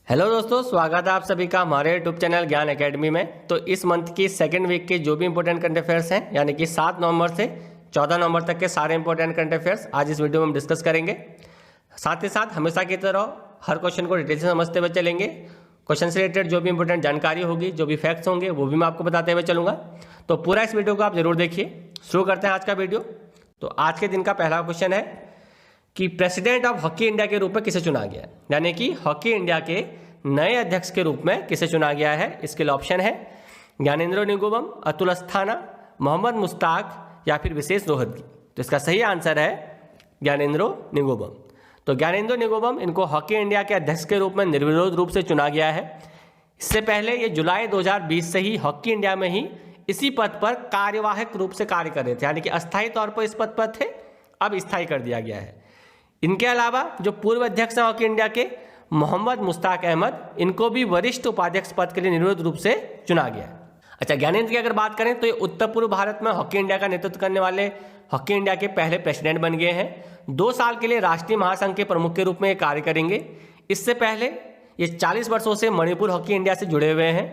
Hello दोस्तों, स्वागत है आप सभी का हमारे यूट्यूब चैनल ज्ञान एकेडमी में। तो इस मंथ की सेकेंड वीक के जो भी इंपॉर्टेंट करंट अफेयर्स हैं, यानी कि 7 नवंबर से 14 नवंबर तक के सारे इंपॉर्टेंट करंट अफेयर्स आज इस वीडियो में हम डिस्कस करेंगे। साथ ही साथ हमेशा की तरह हर क्वेश्चन को डिटेल से समझते हुए चलेंगे। क्वेश्चन से रिलेटेड जो भी इंपॉर्टेंट जानकारी होगी, जो भी फैक्ट्स होंगे, वो भी मैं आपको बताते हुए चलूँगा। तो पूरा इस वीडियो को आप जरूर देखिए। शुरू करते हैं आज का वीडियो। तो आज के दिन का पहला क्वेश्चन है कि प्रेसिडेंट ऑफ हॉकी इंडिया के रूप में किसे चुना गया है, यानी कि हॉकी इंडिया के नए अध्यक्ष के रूप में किसे चुना गया है। इसके लिए ऑप्शन है ज्ञानेंद्रो निंगोबम, अतुल अस्थाना, मोहम्मद मुश्ताक या फिर विशेष रोहतगी। तो इसका सही आंसर है ज्ञानेंद्रो निंगोबम। तो ज्ञानेंद्रो निंगोबम इनको हॉकी इंडिया के अध्यक्ष के रूप में निर्विरोध रूप से चुना गया है। इससे पहले ये जुलाई 2020 से ही हॉकी इंडिया में ही इसी पद पर कार्यवाहक रूप से कार्य कर रहे थे, यानी कि अस्थायी तौर पर इस पद पर थे, अब स्थायी कर दिया गया है। इनके अलावा जो पूर्व अध्यक्ष हैं हॉकी इंडिया के मोहम्मद मुश्ताक अहमद, इनको भी वरिष्ठ उपाध्यक्ष पद के लिए निर्विरोध रूप से चुना गया है। अच्छा, ज्ञानेंद्र की अगर बात करें तो ये उत्तर पूर्व भारत में हॉकी इंडिया का नेतृत्व करने वाले हॉकी इंडिया के पहले प्रेसिडेंट बन गए हैं। 2 साल के लिए राष्ट्रीय महासंघ के प्रमुख के रूप में ये कार्य करेंगे। इससे पहले ये 40 वर्षों से मणिपुर हॉकी इंडिया से जुड़े हुए हैं।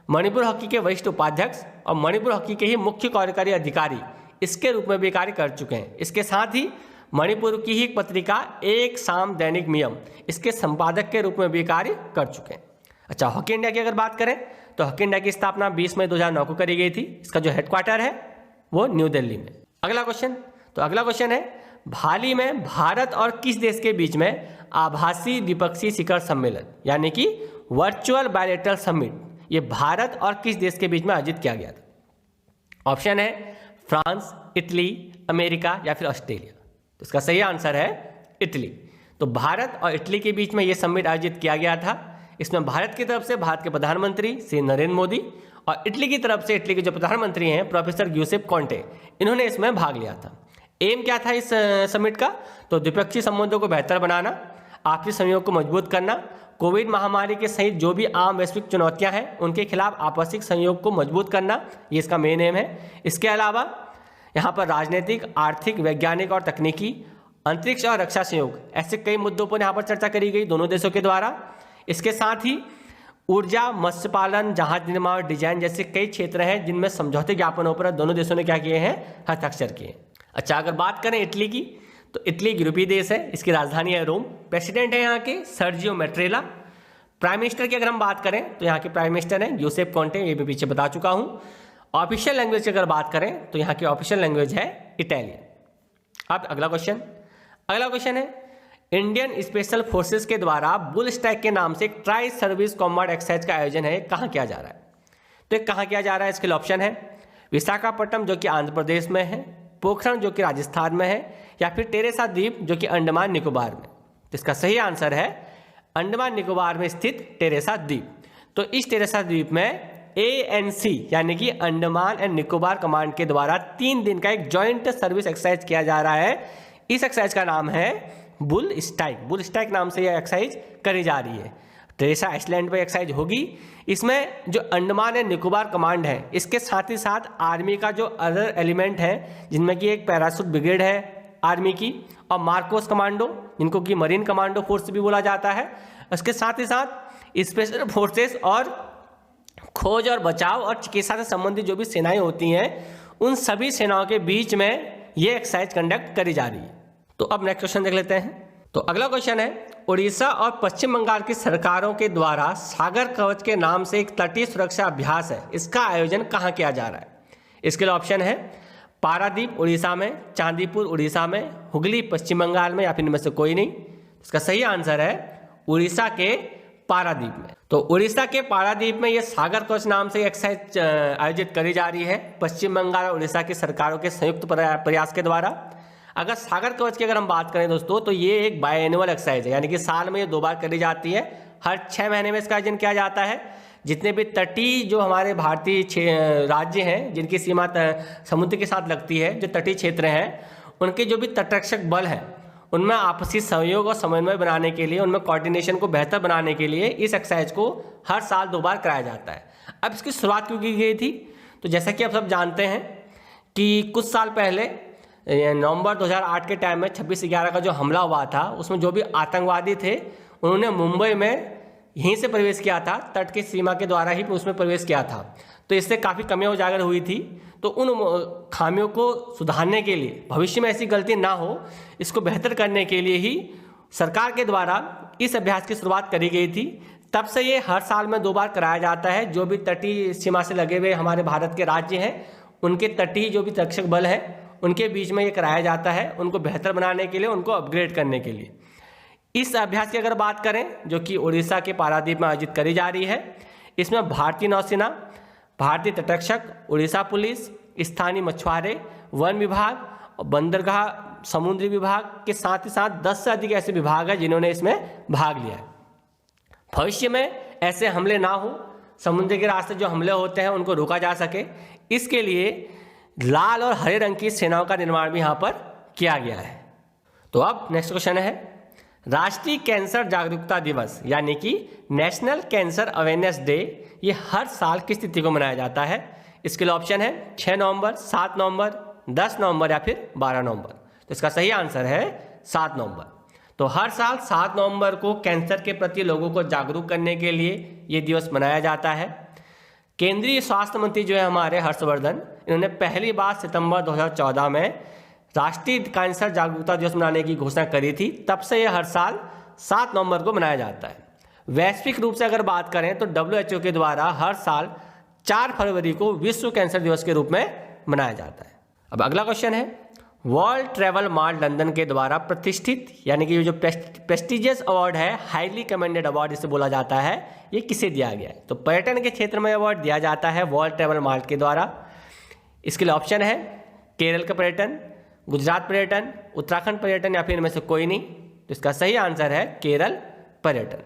मणिपुर हॉकी के वरिष्ठ उपाध्यक्ष और मणिपुर हॉकी के ही मुख्य कार्यकारी अधिकारी इसके रूप में भी कार्य कर चुके हैं। इसके साथ ही मणिपुर की ही पत्रिका एक शाम दैनिक नियम, इसके संपादक के रूप में भी कार्य कर चुके हैं। अच्छा, हॉकी इंडिया की अगर बात करें तो हॉकी इंडिया की स्थापना 20 मई 2009 को करी गई थी। इसका जो हेडक्वार्टर है वो न्यू दिल्ली में। अगला क्वेश्चन है हाल में भारत और किस देश के बीच में आभासी द्विपक्षीय शिखर सम्मेलन, यानी कि वर्चुअल बायलैटरल समिट, ये भारत और किस देश के बीच में आयोजित किया गया था। ऑप्शन है फ्रांस, इटली, अमेरिका या फिर ऑस्ट्रेलिया। तो इसका सही आंसर है इटली। तो भारत और इटली के बीच में यह समिट आयोजित किया गया था। इसमें भारत की तरफ से भारत के प्रधानमंत्री श्री नरेंद्र मोदी और इटली की तरफ से इटली के जो प्रधानमंत्री हैं प्रोफेसर ग्यूसेप कॉन्टे, इन्होंने इसमें भाग लिया था। एम क्या था इस समिट का? तो द्विपक्षीय संबंधों को बेहतर बनाना, आपसी सहयोग को मजबूत करना, कोविड महामारी के सहित जो भी आम वैश्विक चुनौतियां हैं उनके खिलाफ आपसी सहयोग को मजबूत करना, ये इसका मेन एम है। इसके अलावा यहाँ पर राजनीतिक, आर्थिक, वैज्ञानिक और तकनीकी, अंतरिक्ष और रक्षा सहयोग, ऐसे कई मुद्दों पर यहाँ पर चर्चा करी गई दोनों देशों के द्वारा। इसके साथ ही ऊर्जा, मत्स्य पालन, जहाज निर्माण और डिजाइन जैसे कई क्षेत्र हैं जिनमें समझौते ज्ञापनों पर दोनों देशों ने क्या किए हैं, हस्ताक्षर किए। अच्छा, अगर बात करें इटली की तो इटली एक यूरोपीय देश है, इसकी राजधानी है रोम। प्रेसिडेंट है यहाँ के सर्जियो मैट्रेला। प्राइम मिनिस्टर की अगर हम बात करें तो यहाँ के प्राइम मिनिस्टर हैं ग्यूसेप कॉन्टे, ये भी पीछे बता चुका हूँ। ऑफिशियल लैंग्वेज की अगर बात करें तो यहाँ की ऑफिशियल लैंग्वेज है इटालियन। अब अगला क्वेश्चन है इंडियन स्पेशल फोर्सेस के द्वारा बुल स्ट्राइक के नाम से एक ट्राई सर्विस कॉम्बैट एक्सरसाइज का आयोजन है, कहाँ किया जा रहा है? तो ये कहाँ किया जा रहा है, इसके लिए ऑप्शन है विशाखापट्टनम जो कि आंध्र प्रदेश में है, पोखरण जो कि राजस्थान में है, या फिर टेरेसा द्वीप जो कि अंडमान निकोबार में। तो इसका सही आंसर है अंडमान निकोबार में स्थित टेरेसा द्वीप। तो इस टेरेसा द्वीप में ANC यानी कि अंडमान एंड निकोबार कमांड के द्वारा 3 दिन का एक जॉइंट सर्विस एक्सरसाइज किया जा रहा है। इस एक्सरसाइज का नाम है बुल स्ट्राइक नाम से यह एक्सरसाइज करी जा रही है। टेरेसा आइसलैंड पर एक्सरसाइज होगी। इसमें जो अंडमान एंड निकोबार कमांड है, इसके साथ ही साथ आर्मी का जो अदर एलिमेंट है, जिनमें कि एक पैराशूट ब्रिगेड है आर्मी की, और मार्कोस कमांडो जिनको कि मरीन कमांडो फोर्स भी बोला जाता है, उसके साथ ही साथ स्पेशल फोर्सेस और खोज और बचाव और चिकित्सा से संबंधित जो भी सेनाएं होती हैं, उन सभी सेनाओं के बीच में ये एक्सरसाइज कंडक्ट करी जा रही है। तो अब नेक्स्ट क्वेश्चन देख लेते हैं। तो अगला क्वेश्चन है उड़ीसा और पश्चिम बंगाल की सरकारों के द्वारा सागर कवच के नाम से एक तटीय सुरक्षा अभ्यास है, इसका आयोजन कहाँ किया जा रहा है? इसके लिए ऑप्शन है पारादीप उड़ीसा में, चांदीपुर उड़ीसा में, हुगली पश्चिम बंगाल में, या फिर इनमें से कोई नहीं। इसका सही आंसर है उड़ीसा के पारादीप में। तो उड़ीसा के पारादीप में ये सागर कवच नाम से एक्सरसाइज आयोजित करी जा रही है पश्चिम बंगाल और उड़ीसा की सरकारों के संयुक्त प्रयास के द्वारा। अगर सागर कवच की अगर हम बात करें दोस्तों, तो ये एक बायएनुअल एक्सरसाइज है, यानी कि साल में ये 2 बार करी जाती है। हर 6 महीने में इसका आयोजन किया जाता है। जितने भी तटीय जो हमारे भारतीय राज्य हैं जिनकी सीमा समुद्र के साथ लगती है, जो तटीय क्षेत्र हैं, उनके जो भी तटरक्षक बल हैं, उनमें आपसी सहयोग और समन्वय बनाने के लिए, उनमें कोऑर्डिनेशन को बेहतर बनाने के लिए इस एक्सरसाइज को हर साल 2 बार कराया जाता है। अब इसकी शुरुआत क्यों की गई थी? तो जैसा कि आप सब जानते हैं कि कुछ साल पहले नवंबर 2008 के टाइम में 26/11 का जो हमला हुआ था, उसमें जो भी आतंकवादी थे उन्होंने मुंबई में यहीं से प्रवेश किया था, तट की सीमा के द्वारा ही उसमें प्रवेश किया था। तो इससे काफ़ी कमियां उजागर हुई थी। तो उन खामियों को सुधारने के लिए, भविष्य में ऐसी गलती ना हो, इसको बेहतर करने के लिए ही सरकार के द्वारा इस अभ्यास की शुरुआत करी गई थी। तब से ये हर साल में 2 बार कराया जाता है। जो भी तटीय सीमा से लगे हुए हमारे भारत के राज्य हैं, उनके तटीय जो भी तटरक्षक बल है, उनके बीच में ये कराया जाता है, उनको बेहतर बनाने के लिए, उनको अपग्रेड करने के लिए। इस अभ्यास की अगर बात करें, जो कि उड़ीसा के पारादीप में आयोजित करी जा रही है, इसमें भारतीय नौसेना, भारतीय तटरक्षक, उड़ीसा पुलिस, स्थानीय मछुआरे, वन विभाग और बंदरगाह समुद्री विभाग के साथ ही साथ 10 से अधिक ऐसे विभाग हैं जिन्होंने इसमें भाग लिया है। भविष्य में ऐसे हमले ना हो, समुद्र के रास्ते जो हमले होते हैं उनको रोका जा सके, इसके लिए लाल और हरे रंग की सेनाओं का निर्माण भी यहाँ पर किया गया है। तो अब नेक्स्ट क्वेश्चन है, राष्ट्रीय कैंसर जागरूकता दिवस यानी कि नेशनल कैंसर अवेयरनेस डे, ये हर साल किस तिथि को मनाया जाता है? इसके लिए ऑप्शन है 6 नवंबर, 7 नवंबर, 10 नवंबर या फिर 12 नवंबर। तो इसका सही आंसर है 7 नवंबर। तो हर साल 7 नवंबर को कैंसर के प्रति लोगों को जागरूक करने के लिए ये दिवस मनाया जाता है। केंद्रीय स्वास्थ्य मंत्री जो है हमारे हर्षवर्धन, इन्होंने पहली बार सितंबर 2014 में राष्ट्रीय कैंसर जागरूकता दिवस मनाने की घोषणा करी थी। तब से यह हर साल 7 नवंबर को मनाया जाता है। वैश्विक रूप से अगर बात करें तो WHO के द्वारा हर साल 4 फरवरी को विश्व कैंसर दिवस के रूप में मनाया जाता है। अब अगला क्वेश्चन है, वर्ल्ड ट्रैवल मार्ट लंदन के द्वारा प्रतिष्ठित यानी कि जो प्रेस्टिजियस अवार्ड है, हाईली कमेंडेड अवार्ड इसे बोला जाता है, ये किसे दिया गया है? तो पर्यटन के क्षेत्र में अवार्ड दिया जाता है वर्ल्ड ट्रैवल मार्ट के द्वारा। इसके लिए ऑप्शन है केरल का पर्यटन, गुजरात पर्यटन, उत्तराखंड पर्यटन या फिर इनमें से कोई नहीं। तो इसका सही आंसर है केरल पर्यटन।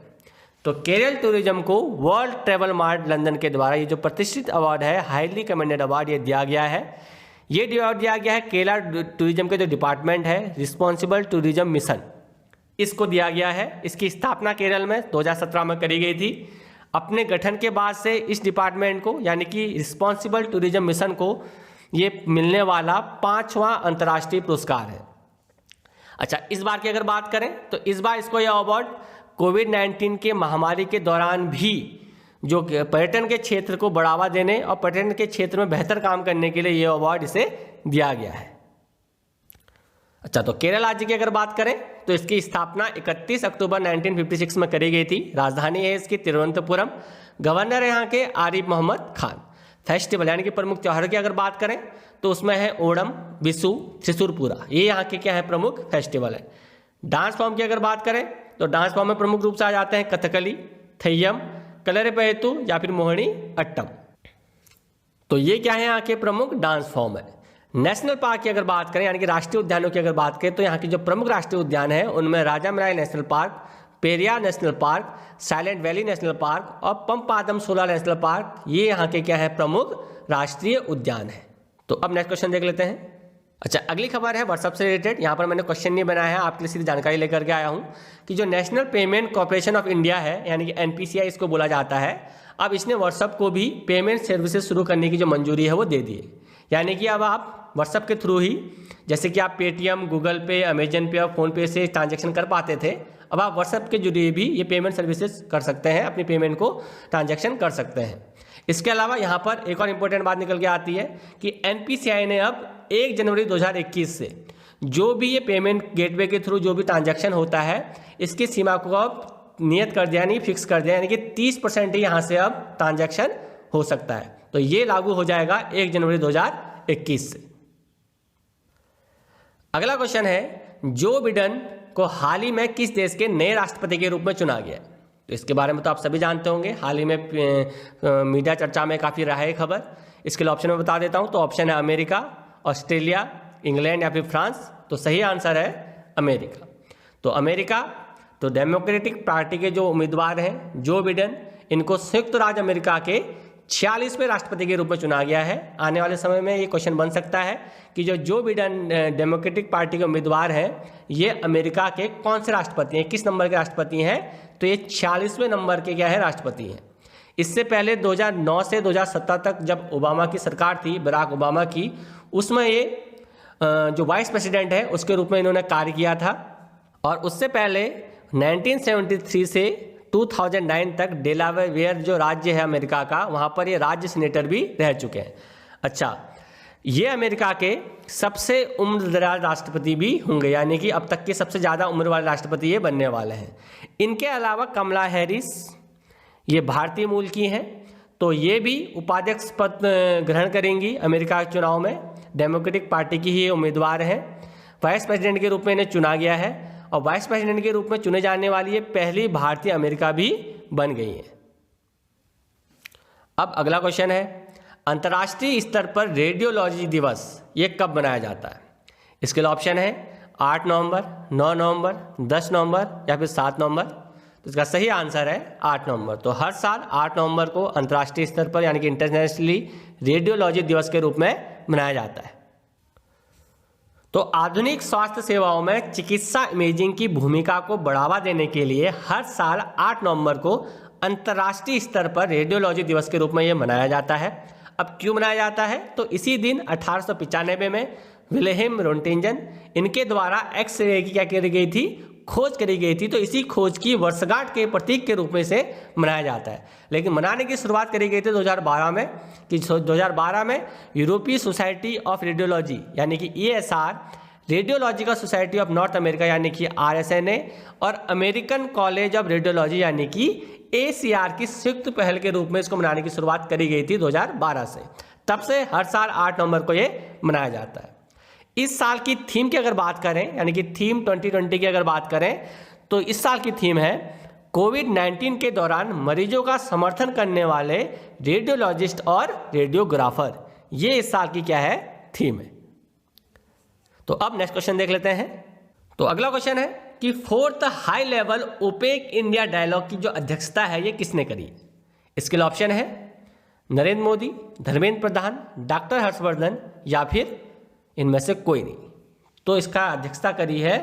तो केरल टूरिज्म को वर्ल्ड ट्रैवल मार्ट लंदन के द्वारा ये जो प्रतिष्ठित अवार्ड है, हाईली कमेंडेड अवार्ड, ये दिया गया है। ये अवार्ड दिया गया है केरल टूरिज्म के जो डिपार्टमेंट है, रिस्पॉन्सिबल टूरिज्म मिशन, इसको दिया गया है। इसकी स्थापना केरल में 2017 में करी गई थी। अपने गठन के बाद से इस डिपार्टमेंट को यानी कि रिस्पॉन्सिबल टूरिज्म मिशन को ये मिलने वाला 5वां अंतर्राष्ट्रीय पुरस्कार है। अच्छा, इस बार की अगर बात करें तो इस बार इसको यह अवार्ड कोविड-19 के महामारी के दौरान भी जो पर्यटन के क्षेत्र को बढ़ावा देने और पर्यटन के क्षेत्र में बेहतर काम करने के लिए यह अवार्ड इसे दिया गया है। अच्छा, तो केरल राज्य की अगर बात करें तो इसकी स्थापना 31 अक्टूबर 1956 में करी गई थी। राजधानी है इसकी तिरुवनंतपुरम। गवर्नर है यहाँ के आरिफ मोहम्मद खान। फेस्टिवल यानी कि प्रमुख त्योहारों की अगर बात करें तो उसमें है ओणम, विशु, त्रिशूरपूरा, ये यहाँ के क्या है प्रमुख फेस्टिवल है। डांस फॉर्म की अगर बात करें तो डांस फॉर्म में प्रमुख रूप से आ जाते हैं कथकली, थय्यम, कलरीपयट्टू या फिर मोहिनी अट्टम। तो ये क्या है यहाँ के प्रमुख डांस फॉर्म है। नेशनल पार्क की अगर बात करें यानी कि राष्ट्रीय उद्यानों की अगर बात करें तो यहाँ की जो प्रमुख राष्ट्रीय उद्यान है उनमें Rajamalai national park, Periyar national park, silent valley national park और पंपादम सोला नेशनल पार्क, ये यहाँ के क्या है प्रमुख राष्ट्रीय उद्यान है। तो अब नेक्स्ट क्वेश्चन देख लेते हैं। अच्छा, अगली खबर है व्हाट्सएप से रिलेटेड। यहाँ पर मैंने क्वेश्चन नहीं बनाया है, आपके लिए सीधी जानकारी लेकर के आया हूँ कि जो national payment corporation of India है यानी कि NPCI इसको बोला जाता है, अब इसने व्हाट्सएप को भी पेमेंट सर्विसेज शुरू करने की जो मंजूरी है वो दे दी है। यानी कि अब आप व्हाट्सएप के थ्रू ही, जैसे कि आप पेटीएम, गूगल पे, अमेजन पे और फ़ोनपे से ट्रांजेक्शन कर पाते थे, अब आप व्हाट्सएप के जरिए भी ये पेमेंट सर्विसेज कर सकते हैं, अपनी पेमेंट को ट्रांजैक्शन कर सकते हैं। इसके अलावा यहाँ पर एक और इम्पोर्टेंट बात निकल के आती है कि NPCI ने अब 1 जनवरी 2021 से जो भी ये पेमेंट गेटवे के थ्रू जो भी ट्रांजैक्शन होता है, इसकी सीमा को अब नियत कर दिया, यानी फिक्स कर दिया, यानी कि 30% ही यहाँ से अब ट्रांजैक्शन हो सकता है। तो ये लागू हो जाएगा 1 जनवरी 2021 से। अगला क्वेश्चन है, जो बिडेन को हाल ही में किस देश के नए राष्ट्रपति के रूप में चुना गया? तो इसके बारे में तो आप सभी जानते होंगे, हाल ही में मीडिया चर्चा में काफ़ी रहा है खबर। इसके लिए ऑप्शन में बता देता हूं। तो ऑप्शन है अमेरिका, ऑस्ट्रेलिया, इंग्लैंड या फिर फ्रांस। तो सही आंसर है अमेरिका। तो अमेरिका, तो डेमोक्रेटिक पार्टी के जो उम्मीदवार हैं जो बिडेन, इनको संयुक्त राज्य अमेरिका के 46वें राष्ट्रपति के रूप में चुना गया है। आने वाले समय में ये क्वेश्चन बन सकता है कि जो बिडेन डेमोक्रेटिक पार्टी के उम्मीदवार हैं, ये अमेरिका के कौन से राष्ट्रपति हैं, किस नंबर के राष्ट्रपति हैं? तो ये 46वें नंबर के क्या है राष्ट्रपति हैं। इससे पहले 2009 से 2017 तक जब ओबामा की सरकार थी, बराक ओबामा की, उसमें ये जो वाइस प्रेसिडेंट है उसके रूप में इन्होंने कार्य किया था। और उससे पहले 1973 से 2009 तक डेलावेयर जो राज्य है अमेरिका का, वहाँ पर ये राज्य सीनेटर भी रह चुके हैं। अच्छा, ये अमेरिका के सबसे उम्रदराज राष्ट्रपति भी होंगे, यानी कि अब तक के सबसे ज़्यादा उम्र वाले राष्ट्रपति ये बनने वाले हैं। इनके अलावा कमला हैरिस, ये भारतीय मूल की हैं, तो ये भी उपाध्यक्ष पद ग्रहण करेंगी अमेरिका के चुनाव में। डेमोक्रेटिक पार्टी की ही उम्मीदवार हैं। वाइस प्रेसिडेंट के रूप में इन्हें चुना गया है और वाइस प्रेसिडेंट के रूप में चुने जाने वाली ये पहली भारतीय अमेरिका भी बन गई है। अब अगला क्वेश्चन है, अंतर्राष्ट्रीय स्तर पर रेडियोलॉजी दिवस ये कब मनाया जाता है? इसके लिए ऑप्शन है 8 नवंबर, 9 नवंबर, 10 नवंबर या फिर 7 नवंबर। तो इसका सही आंसर है 8 नवंबर। तो हर साल 8 नवंबर को अंतर्राष्ट्रीय स्तर पर यानी कि इंटरनेशनली रेडियोलॉजी दिवस के रूप में मनाया जाता है। तो आधुनिक स्वास्थ्य सेवाओं में चिकित्सा इमेजिंग की भूमिका को बढ़ावा देने के लिए हर साल 8 नवंबर को अंतर्राष्ट्रीय स्तर पर रेडियोलॉजी दिवस के रूप में यह मनाया जाता है। अब क्यों मनाया जाता है? तो इसी दिन 1895 में विल्हेम रोंटिंजन इनके द्वारा एक्सरे की क्या करी गई थी? खोज करी गई थी। तो इसी खोज की वर्षगांठ के प्रतीक के रूप में इसे मनाया जाता है। लेकिन मनाने की शुरुआत करी गई थी 2012 में, कि 2012 में यूरोपीय सोसाइटी ऑफ रेडियोलॉजी यानी कि ESR, radiological society of north America यानी कि RSNA और अमेरिकन कॉलेज ऑफ रेडियोलॉजी यानी कि ACR की संयुक्त पहल के रूप में इसको मनाने की शुरुआत करी गई थी 2012 से। तब से हर साल 8 नवंबर को ये मनाया जाता है। इस साल की थीम की अगर बात करें, यानी कि थीम 2020 की अगर बात करें, तो इस साल की थीम है कोविड-19 के दौरान मरीजों का समर्थन करने वाले रेडियोलॉजिस्ट और रेडियोग्राफर। ये इस साल की क्या है? थीम है। तो अब नेक्स्ट क्वेश्चन देख लेते हैं। तो अगला क्वेश्चन है कि 4th high level OPEC India dialogue की जो अध्यक्षता है ये किसने करी? इसके लिए ऑप्शन है नरेंद्र मोदी, धर्मेंद्र प्रधान, डॉक्टर हर्षवर्धन या फिर इनमें से कोई नहीं। तो इसका अध्यक्षता करी है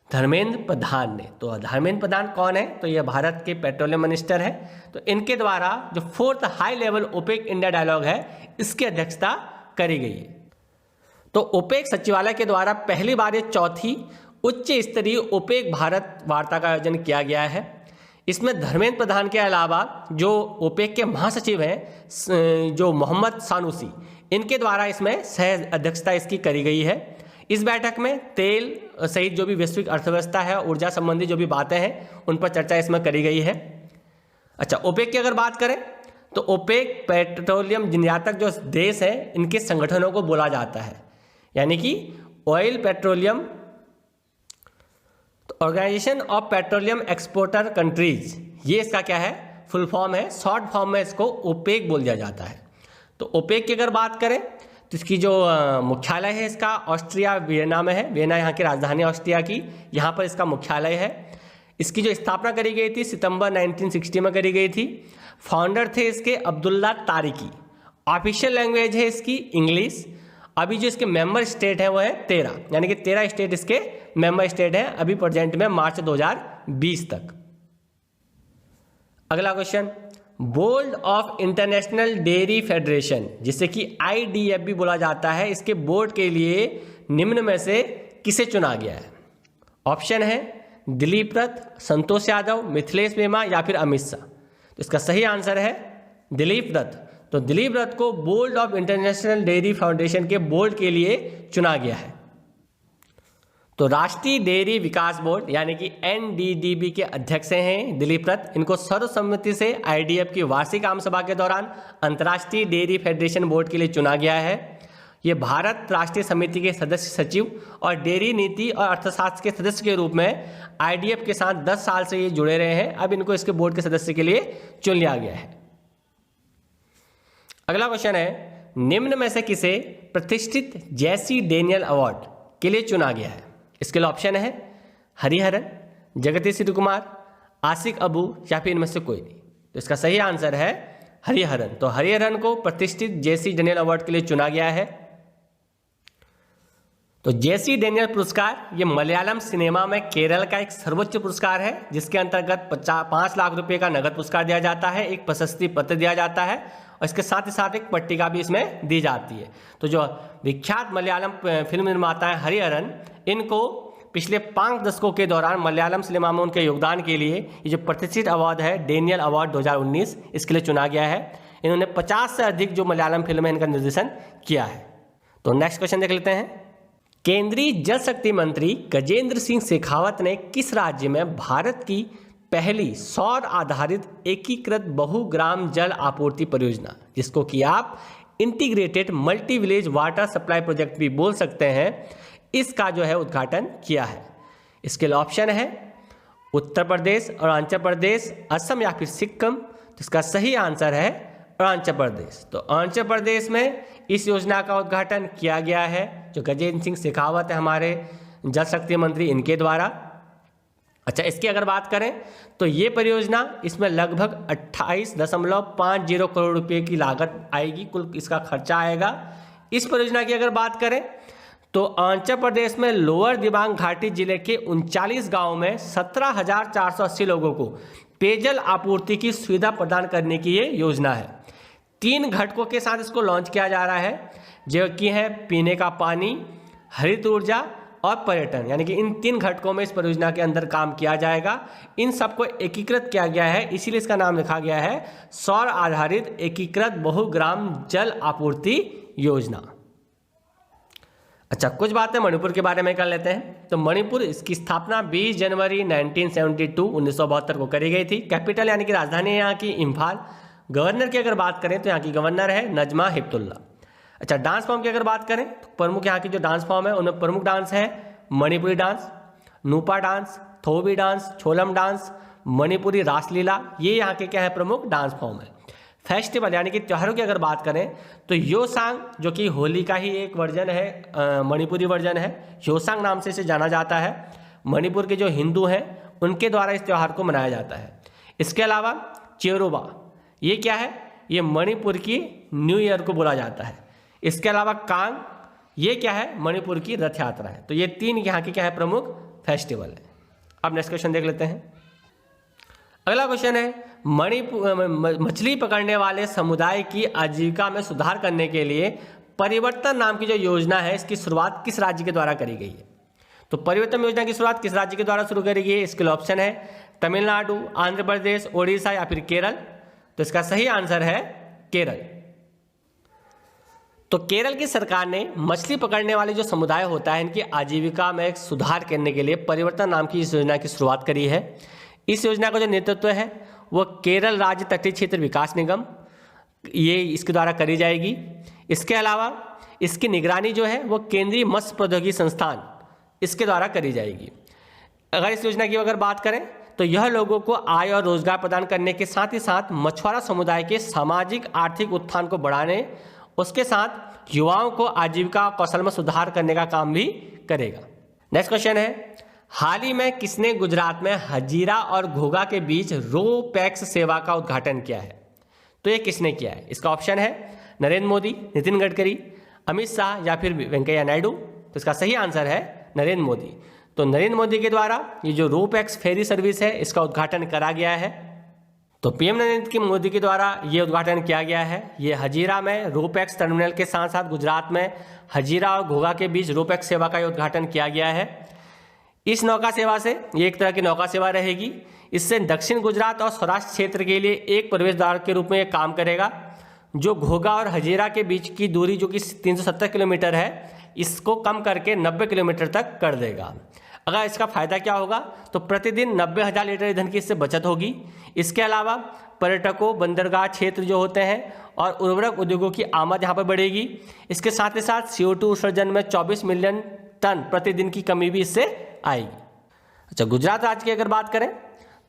धर्मेंद्र प्रधान ने। तो धर्मेंद्र प्रधान कौन है? तो ये भारत के पेट्रोलियम मिनिस्टर है। तो इनके द्वारा जो 4th high level OPEC India dialogue है इसकी अध्यक्षता करी गई है। तो ओपेक सचिवालय के द्वारा पहली बार ये चौथी उच्च स्तरीय ओपेक भारत वार्ता का आयोजन किया गया है। इसमें धर्मेंद्र प्रधान के अलावा जो ओपेक के महासचिव हैं जो मोहम्मद सानूसी, इनके द्वारा इसमें सह अध्यक्षता इसकी करी गई है। इस बैठक में तेल सहित जो भी वैश्विक अर्थव्यवस्था है, ऊर्जा संबंधी जो भी बातें हैं उन पर चर्चा इसमें करी गई है। अच्छा, ओपेक की अगर बात करें तो ओपेक पेट्रोलियम निर्यातक जो देश हैं इनके संगठनों को बोला जाता है, यानी कि oil petroleum organisation of petroleum exporter countries, ये इसका क्या है? फुल फॉर्म है। शॉर्ट फॉर्म में इसको ओपेक बोल दिया जाता है। तो ओपेक की अगर बात करें तो इसकी जो मुख्यालय है इसका ऑस्ट्रिया वियना में है। वियना यहाँ की राजधानी ऑस्ट्रिया की, यहाँ पर इसका मुख्यालय है। इसकी जो स्थापना करी गई थी सितंबर 1960 में करी गई थी। फाउंडर थे इसके अब्दुल्ला तारिकी। ऑफिशियल लैंग्वेज है इसकी इंग्लिश। अभी जो इसके मेंबर स्टेट हैं वो है 13, यानी कि 13 स्टेट इसके मेंबर स्टेट हैं अभी प्रेजेंट में मार्च 2020 तक। अगला question, board of international dairy federation जिसे कि IDF भी बोला जाता है, इसके बोर्ड के लिए निम्न में से किसे चुना गया है? ऑप्शन है दिलीप रथ, संतोष यादव, मिथिलेश वर्मा या फिर अमित शाह। तो इसका सही आंसर है दिलीप रथ। तो दिलीप रथ को board of international dairy foundation के बोर्ड के लिए चुना गया है। तो राष्ट्रीय डेयरी विकास बोर्ड यानी कि NDDB के अध्यक्ष हैं दिलीप रथ। इनको सर्वसम्मति से IDF की वार्षिक आम सभा के दौरान अंतर्राष्ट्रीय डेयरी फेडरेशन बोर्ड के लिए चुना गया है। ये भारत राष्ट्रीय समिति के सदस्य सचिव और डेयरी नीति और अर्थशास्त्र के सदस्य के रूप में IDF के साथ 10 साल से ये जुड़े रहे हैं। अब इनको इसके बोर्ड के सदस्य के लिए चुन लिया गया है। अगला क्वेश्चन है, निम्न में से किसे प्रतिष्ठित जेसी डेनियल अवार्ड के लिए चुना गया है? इसके लिए ऑप्शन है हरिहरन, जगदीश श्री कुमार, आशिक अबू या फिर इनमें से कोई नहीं। तो इसका सही आंसर है हरिहरन। तो हरिहरन को प्रतिष्ठित जेसी डेनियल अवार्ड के लिए चुना गया है। तो जेसी डेनियल पुरस्कार ये मलयालम सिनेमा में केरल का एक सर्वोच्च पुरस्कार है, जिसके अंतर्गत 5 लाख रुपए का नगद पुरस्कार दिया जाता है, एक प्रशस्ति पत्र दिया जाता है और इसके साथ ही साथ एक पट्टिका भी इसमें दी जाती है। तो जो विख्यात मलयालम फिल्म निर्माता है हरिहरन, इनको पिछले 5 दशकों के दौरान मलयालम सिनेमा में उनके योगदान के लिए ये जो प्रतिष्ठित अवार्ड है डेनियल अवार्ड 2019 इसके लिए चुना गया है। इन्होंने 50 से अधिक जो मलयालम फिल्म है इनका निर्देशन किया है। तो नेक्स्ट क्वेश्चन देख लेते हैं। केंद्रीय जल शक्ति मंत्री गजेंद्र सिंह शेखावत ने किस राज्य में भारत की पहली सौर आधारित एकीकृत बहुग्राम जल आपूर्ति परियोजना, जिसको कि आप integrated multi village water supply project भी बोल सकते हैं, इसका जो है उद्घाटन किया है? इसके लिए ऑप्शन है उत्तर प्रदेश, अरुणाचल प्रदेश, असम या फिर सिक्किम। तो इसका सही आंसर है अरुणाचल प्रदेश। तो अरुणाचल प्रदेश में इस योजना का उद्घाटन किया गया है, जो गजेंद्र सिंह शेखावत है हमारे जल शक्ति मंत्री, इनके द्वारा। अच्छा, इसकी अगर बात करें तो ये परियोजना, इसमें लगभग 28.50 करोड़ रुपए की लागत आएगी, कुल इसका खर्चा आएगा। इस परियोजना की अगर बात करें तो अरुणाचल प्रदेश में लोअर दिबांग घाटी जिले के 39 गांवों में 17,480 लोगों को पेयजल आपूर्ति की सुविधा प्रदान करने की ये योजना है। 3 घटकों के साथ इसको लॉन्च किया जा रहा है, जो कि है पीने का पानी, हरित ऊर्जा और पर्यटन, यानी कि इन 3 घटकों में इस परियोजना के अंदर काम किया जाएगा। इन सबको एकीकृत किया गया है, इसीलिए इसका नाम लिखा गया है सौर आधारित एकीकृत बहुग्राम जल आपूर्ति योजना। अच्छा, कुछ बातें मणिपुर के बारे में कर लेते हैं। तो मणिपुर, इसकी स्थापना 20 जनवरी 1972 को करी गई थी। कैपिटल यानी कि राजधानी यहाँ की इम्फाल। गवर्नर की अगर बात करें तो यहाँ की गवर्नर है नजमा हेपतुल्ला। अच्छा, डांस फॉर्म की अगर बात करें तो प्रमुख यहाँ की जो डांस फॉर्म है उनमें प्रमुख डांस है Manipuri dance, नूपा dance, थोबी dance, छोलम dance, Manipuri रासलीला, ये यहाँ के क्या है प्रमुख डांस फॉर्म है। फेस्टिवल यानी कि त्योहारों की अगर बात करें तो योसांग, जो कि होली का ही एक वर्जन है, मणिपुरी वर्जन है, योसांग नाम से इसे जाना जाता है। मणिपुर के जो हिंदू हैं उनके द्वारा इस त्यौहार को मनाया जाता है। इसके अलावा चेरोबा, ये क्या है, ये मणिपुर की न्यू ईयर को बोला जाता है। इसके अलावा कांग, ये क्या है, मणिपुर की रथ यात्रा है। तो ये 3 यहाँ की क्या है प्रमुख फेस्टिवल है। अब नेक्स्ट क्वेश्चन देख लेते हैं। अगला क्वेश्चन है, मछली पकड़ने वाले समुदाय की आजीविका में सुधार करने के लिए परिवर्तन नाम की जो योजना है, इसकी शुरुआत किस राज्य के द्वारा करी गई है? तो परिवर्तन योजना की शुरुआत किस राज्य के द्वारा शुरू करी गई है? इसके लिए ऑप्शन है तमिलनाडु, आंध्र प्रदेश, ओडिशा या फिर केरल। तो इसका सही आंसर है केरल। तो केरल की सरकार ने मछली पकड़ने वाले जो समुदाय होता है इनकी आजीविका में सुधार करने के लिए परिवर्तन नाम की इस योजना की शुरुआत करी है। इस योजना का जो नेतृत्व है वो केरल राज्य तटीय क्षेत्र विकास निगम, ये इसके द्वारा करी जाएगी। इसके अलावा इसकी निगरानी जो है वो केंद्रीय मत्स्य प्रौद्योगिकी संस्थान, इसके द्वारा करी जाएगी। अगर इस योजना की अगर बात करें तो यह लोगों को आय और रोजगार प्रदान करने के साथ ही साथ मछुआरा समुदाय के सामाजिक आर्थिक उत्थान को बढ़ाने, उसके साथ युवाओं को आजीविका कौशल में सुधार करने का काम भी करेगा। नेक्स्ट क्वेश्चन है, हाल ही में किसने गुजरात में हजीरा और घोघा के बीच रो पैक्स सेवा का उद्घाटन किया है? तो ये किसने किया है? इसका ऑप्शन है नरेंद्र मोदी, नितिन गडकरी, अमित शाह या फिर वेंकैया नायडू। तो इसका सही आंसर है नरेंद्र मोदी। तो नरेंद्र मोदी के द्वारा ये जो रो पैक्स फेरी सर्विस है इसका उद्घाटन करा गया है। तो पीएम नरेंद्र मोदी के द्वारा ये उद्घाटन किया गया है। ये हजीरा में रोपैक्स टर्मिनल के साथ साथ गुजरात में हजीरा और घोघा के बीच रोपैक्स सेवा का उद्घाटन किया गया है। इस नौका सेवा से, ये एक तरह की नौका सेवा रहेगी, इससे दक्षिण गुजरात और सौराष्ट्र क्षेत्र के लिए एक प्रवेश द्वार के रूप में ये काम करेगा। जो घोघा और हजीरा के बीच की दूरी जो कि 370 किलोमीटर है, इसको कम करके 90 किलोमीटर तक कर देगा। अगर इसका फायदा क्या होगा तो प्रतिदिन 90,000 लीटर ईंधन की इससे बचत होगी। इसके अलावा पर्यटकों, बंदरगाह क्षेत्र जो होते हैं और उर्वरक उद्योगों की आमद यहाँ पर बढ़ेगी। इसके साथ ही साथ CO2 उत्सर्जन में 24 मिलियन टन प्रतिदिन की कमी भी इससे आएगी। अच्छा, गुजरात राज्य की अगर बात करें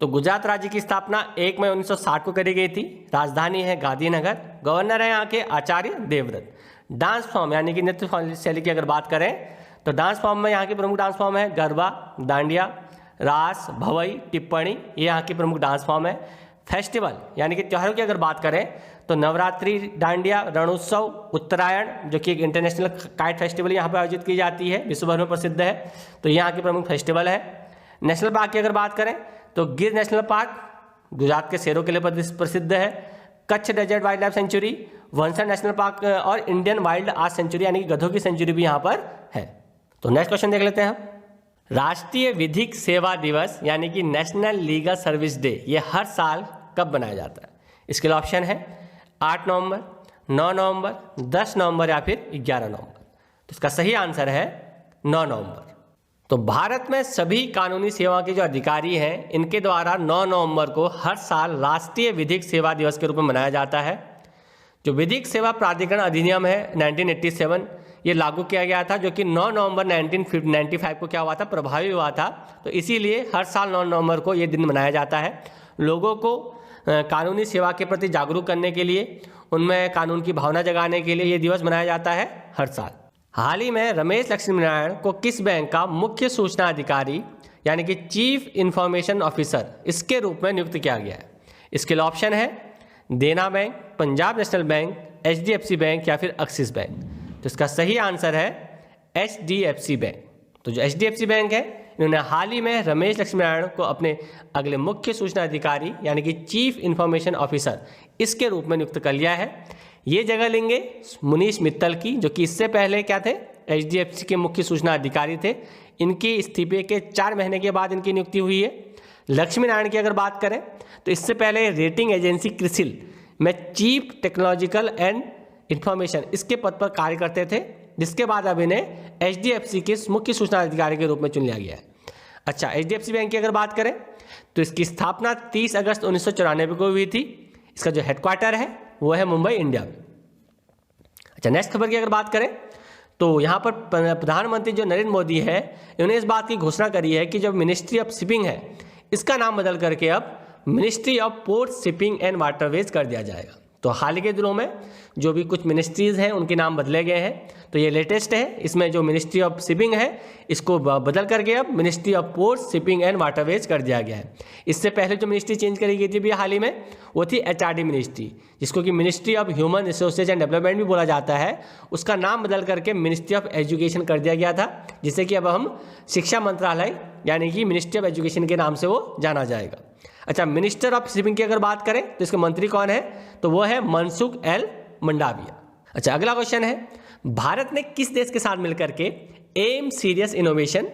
तो गुजरात राज्य की स्थापना 1 मई 1960 को करी गई थी। राजधानी है गांधीनगर। गवर्नर है यहाँ के आचार्य देवव्रत। डांस फॉर्म यानी कि नृत्य शैली की अगर बात करें तो डांस फॉर्म में यहाँ की प्रमुख डांस फॉर्म है गरबा, डांडिया, रास, भवई, टिप्पणी, ये यहाँ की प्रमुख डांस फॉर्म है। फेस्टिवल यानी कि त्योहारों की अगर बात करें तो नवरात्रि, डांडिया, रणोत्सव, उत्तरायण जो कि एक इंटरनेशनल काइट फेस्टिवल यहाँ पर आयोजित की जाती है, विश्व भर में प्रसिद्ध है, तो यहाँ की प्रमुख फेस्टिवल है। नेशनल पार्क की अगर बात करें तो गिर नेशनल पार्क गुजरात के शेरों के लिए प्रसिद्ध है। Kutch desert wild life sanctuary, Vansda national park और इंडियन वाइल्ड आर्ट सेंचुरी यानी कि गधों की सेंचुरी भी यहाँ पर है। तो नेक्स्ट क्वेश्चन देख लेते हैं हम। राष्ट्रीय विधिक सेवा दिवस यानी कि नेशनल लीगल सर्विस डे ये हर साल कब मनाया जाता है? इसके लिए ऑप्शन है 8 नवंबर, 9 नवंबर, 10 नवंबर या फिर 11 नवंबर। तो इसका सही आंसर है 9 नवंबर। तो भारत में सभी कानूनी सेवा के जो अधिकारी हैं इनके द्वारा 9 नवंबर को हर साल राष्ट्रीय विधिक सेवा दिवस के रूप में मनाया जाता है। जो विधिक सेवा प्राधिकरण अधिनियम है 1987 ये लागू किया गया था, जो कि 9 नवंबर 1995 को क्या हुआ था, प्रभावी हुआ था। तो इसीलिए हर साल 9 नवंबर को ये दिन मनाया जाता है। लोगों को कानूनी सेवा के प्रति जागरूक करने के लिए, उनमें कानून की भावना जगाने के लिए ये दिवस मनाया जाता है हर साल। हाल ही में रमेश लक्ष्मीनारायण को किस बैंक का मुख्य सूचना अधिकारी यानी कि चीफ इंफॉर्मेशन ऑफिसर इसके रूप में नियुक्त किया गया है? इसके लिए ऑप्शन है देना bank, Punjab national bank, HDFC bank या फिर एक्सिस बैंक। तो इसका सही आंसर है HDFC बैंक। तो जो HDFC बैंक है इन्होंने हाल ही में रमेश लक्ष्मीनारायण को अपने अगले मुख्य सूचना अधिकारी यानी कि चीफ इंफॉर्मेशन ऑफिसर इसके रूप में नियुक्त कर लिया है। ये जगह लेंगे मुनीश मित्तल की, जो कि इससे पहले क्या थे, HDFC के मुख्य सूचना अधिकारी थे। इनके इस्तीफे के 4 महीने के बाद इनकी नियुक्ति हुई है। लक्ष्मीनारायण की अगर बात करें तो इससे पहले रेटिंग एजेंसी क्रिसिल में चीफ टेक्नोलॉजिकल एंड इंफॉर्मेशन इसके पद पर कार्य करते थे, जिसके बाद अब इन्हें HDFC के मुख्य सूचना अधिकारी के रूप में चुन लिया गया है। अच्छा, HDFC बैंक की अगर बात करें तो इसकी स्थापना 30 अगस्त 1994 को हुई थी। इसका जो हेडक्वार्टर है वो है मुंबई, इंडिया में। अच्छा, नेक्स्ट खबर की अगर बात करें तो यहाँ पर प्रधानमंत्री जो नरेंद्र मोदी है इन्होंने इस बात की घोषणा करी है कि जब मिनिस्ट्री ऑफ शिपिंग है इसका नाम बदल करके अब ministry of port, shipping and waterways कर दिया जाएगा। तो हाल के दिनों में जो भी कुछ मिनिस्ट्रीज़ हैं उनके नाम बदले गए हैं, तो ये लेटेस्ट है। इसमें जो मिनिस्ट्री ऑफ शिपिंग है इसको बदल करके अब ministry of port, shipping and waterways कर दिया गया है। इससे पहले जो मिनिस्ट्री चेंज करी गई थी भी हाल ही में वो थी HRD मिनिस्ट्री, जिसको कि ministry of human resources and development भी बोला जाता है। उसका नाम बदल करके मिनिस्ट्री ऑफ एजुकेशन कर दिया गया था, जिससे कि अब हम शिक्षा मंत्रालय यानी कि मिनिस्ट्री ऑफ एजुकेशन के नाम से वो जाना जाएगा। अच्छा, मिनिस्टर ऑफ शिपिंग की अगर बात करें तो इसके मंत्री कौन है, तो वो है मनसुख एल मंडाविया। अच्छा, अगला क्वेश्चन है भारत ने किस देश के साथ मिलकर के एम सीरियस इनोवेशन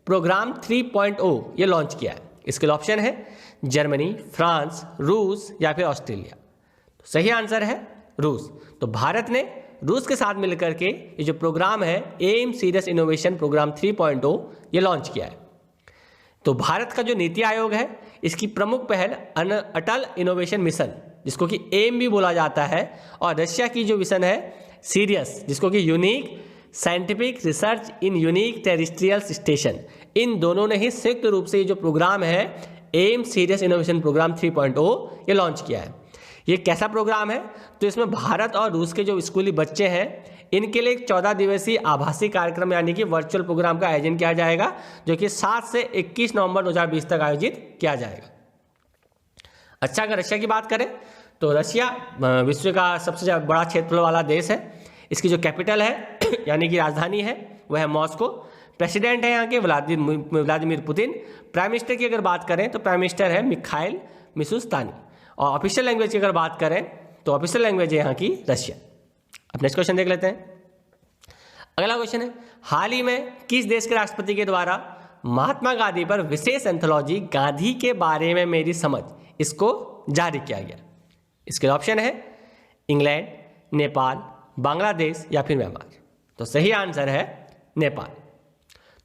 प्रोग्राम 3.0 ये लॉन्च किया है? इसके लिए ऑप्शन है जर्मनी, फ्रांस, रूस या फिर ऑस्ट्रेलिया। तो सही आंसर है रूस। तो भारत ने रूस के साथ मिलकर के ये जो प्रोग्राम है एम सीरियस इनोवेशन प्रोग्राम 3.0 ये लॉन्च किया है। तो भारत का जो नीति आयोग है इसकी प्रमुख पहल अटल इनोवेशन मिशन, जिसको कि एम भी बोला जाता है, और रशिया की जो मिशन है सीरियस, जिसको कि unique scientific research in unique terrestrial station, इन दोनों ने ही संयुक्त रूप से ये जो प्रोग्राम है एम सीरियस इनोवेशन प्रोग्राम 3.0 ये लॉन्च किया है। ये कैसा प्रोग्राम है, तो इसमें भारत और रूस के जो स्कूली बच्चे हैं इनके लिए एक 14 दिवसीय आभासी कार्यक्रम यानी कि वर्चुअल प्रोग्राम का आयोजन किया जाएगा, जो कि 7 से 21 नवंबर 2020 तक आयोजित किया जाएगा। अच्छा, अगर रशिया की बात करें तो रशिया विश्व का सबसे बड़ा क्षेत्रफल वाला देश है। इसकी जो कैपिटल है यानी कि राजधानी है वह है मॉस्को। प्रेसिडेंट है यहाँ के व्लादिमीर पुतिन। प्राइम मिनिस्टर की अगर बात करें तो प्राइम मिनिस्टर है मिखाइल मिशुस्तानी। और ऑफिशियल लैंग्वेज की अगर बात करें तो ऑफिशियल लैंग्वेज है यहाँ की रशिया। अब नेक्स्ट क्वेश्चन देख लेते हैं। अगला क्वेश्चन है हाल ही में किस देश के राष्ट्रपति के द्वारा महात्मा गांधी पर विशेष एंथोलॉजी गांधी के बारे में मेरी समझ इसको जारी किया गया? इसके ऑप्शन है इंग्लैंड, नेपाल, बांग्लादेश या फिर म्यांमार। तो सही आंसर है नेपाल।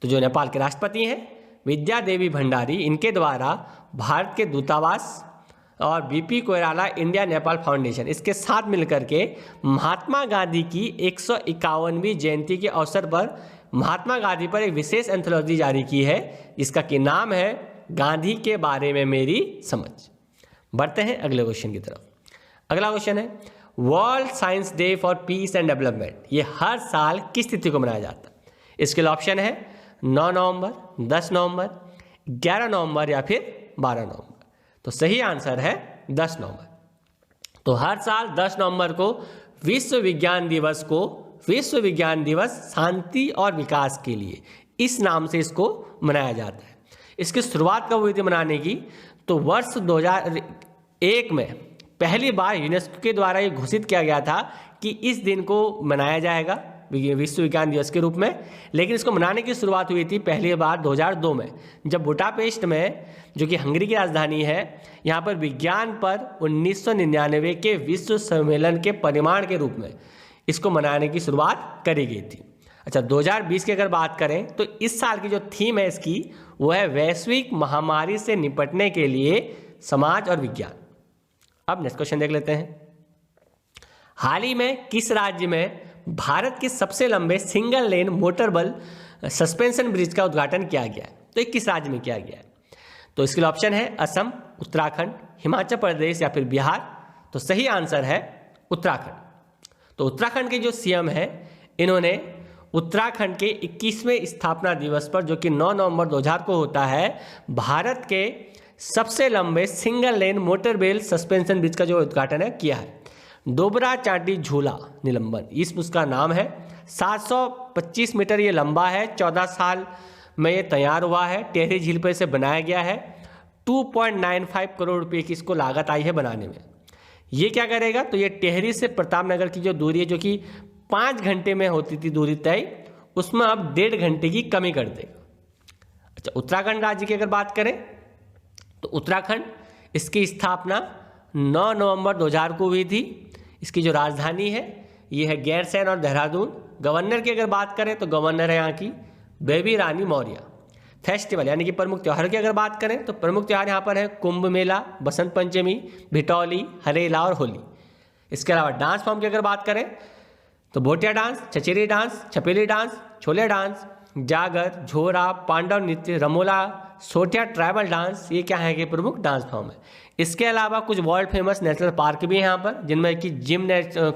तो जो नेपाल के राष्ट्रपति हैं विद्या देवी भंडारी, इनके द्वारा भारत के दूतावास और BP Koirala India Nepal foundation इसके साथ मिलकर के महात्मा गांधी की 151वीं जयंती के अवसर पर महात्मा गांधी पर एक विशेष एंथोलॉजी जारी की है, जिसका कि नाम है गांधी के बारे में मेरी समझ। बढ़ते हैं अगले क्वेश्चन की तरफ। अगला क्वेश्चन है world science day for piece and development ये हर साल किस तिथि को मनाया जाता है? इसके लिए ऑप्शन है 9 नवंबर, 10 नवंबर, 11 नवंबर या फिर 12 नवंबर। तो सही आंसर है 10 नवंबर। तो हर साल 10 नवंबर को विश्व विज्ञान दिवस शांति और विकास के लिए इस नाम से इसको मनाया जाता है। इसकी शुरुआत कब हुई थी मनाने की? तो वर्ष 2001 में पहली बार यूनेस्को के द्वारा ये घोषित किया गया था कि इस दिन को मनाया जाएगा विश्व विज्ञान दिवस के रूप में, लेकिन इसको मनाने की शुरुआत हुई थी पहली बार 2002 में, जब बुडापेस्ट में, जो कि हंगरी की राजधानी है, यहाँ पर विज्ञान पर 1999 के विश्व सम्मेलन के परिमाण के रूप में इसको मनाने की शुरुआत करी गई थी। अच्छा, 2020 की अगर बात करें तो इस साल की जो थीम है इसकी, वो है वैश्विक महामारी से निपटने के लिए समाज और विज्ञान। अब नेक्स्ट क्वेश्चन देख लेते हैं। हाल ही में किस राज्य में भारत के सबसे लंबे single lane motorable suspension bridge का उद्घाटन किया गया है? तो ये किस राज्य में किया गया है? तो इसके लिए ऑप्शन है असम, उत्तराखंड, हिमाचल प्रदेश या फिर बिहार। तो सही आंसर है उत्तराखंड। तो उत्तराखंड के जो सीएम है, इन्होंने उत्तराखंड के 21वें स्थापना दिवस पर, जो कि 9 नवंबर 2000 को होता है, भारत के सबसे लंबे सिंगल लेन मोटरबेल सस्पेंशन ब्रिज का जो उद्घाटन है किया है। डोबरा चांटी झूला निलंबन, इस उसका नाम है। 725 मीटर ये लंबा है, 14 साल में ये तैयार हुआ है, टेहरी झील पर इसे बनाया गया है। 2.95 करोड़ रुपये की इसको लागत आई है बनाने में। ये क्या करेगा, तो ये टेहरी से प्रतापनगर की जो दूरी है, जो कि 5 घंटे में होती थी दूरी तय, उसमें अब 1.5 घंटे की कमी कर देगा। अच्छा, उत्तराखंड राज्य की अगर बात करें तो उत्तराखंड, इसकी स्थापना 9 नवंबर 2000 को हुई थी। इसकी जो राजधानी है ये है गैरसैंण और देहरादून। गवर्नर की अगर बात करें तो गवर्नर है यहाँ की बेबी रानी मौर्य। फेस्टिवल यानी कि प्रमुख त्योहारों की अगर बात करें तो प्रमुख त्यौहार यहाँ पर है कुंभ मेला, बसंत पंचमी, भिटौली, हरेला और होली। इसके अलावा डांस फॉर्म की अगर बात करें तो Bhotia dance, छचेरी dance, Chhapeli dance, chole dance, जागर, झोरा, पांडव नृत्य, रमोला, सोटिया ट्राइबल डांस, ये क्या है कि प्रमुख डांस फॉर्म है। इसके अलावा कुछ वर्ल्ड फेमस नेशनल पार्क भी हैं यहाँ पर, जिनमें कि जिम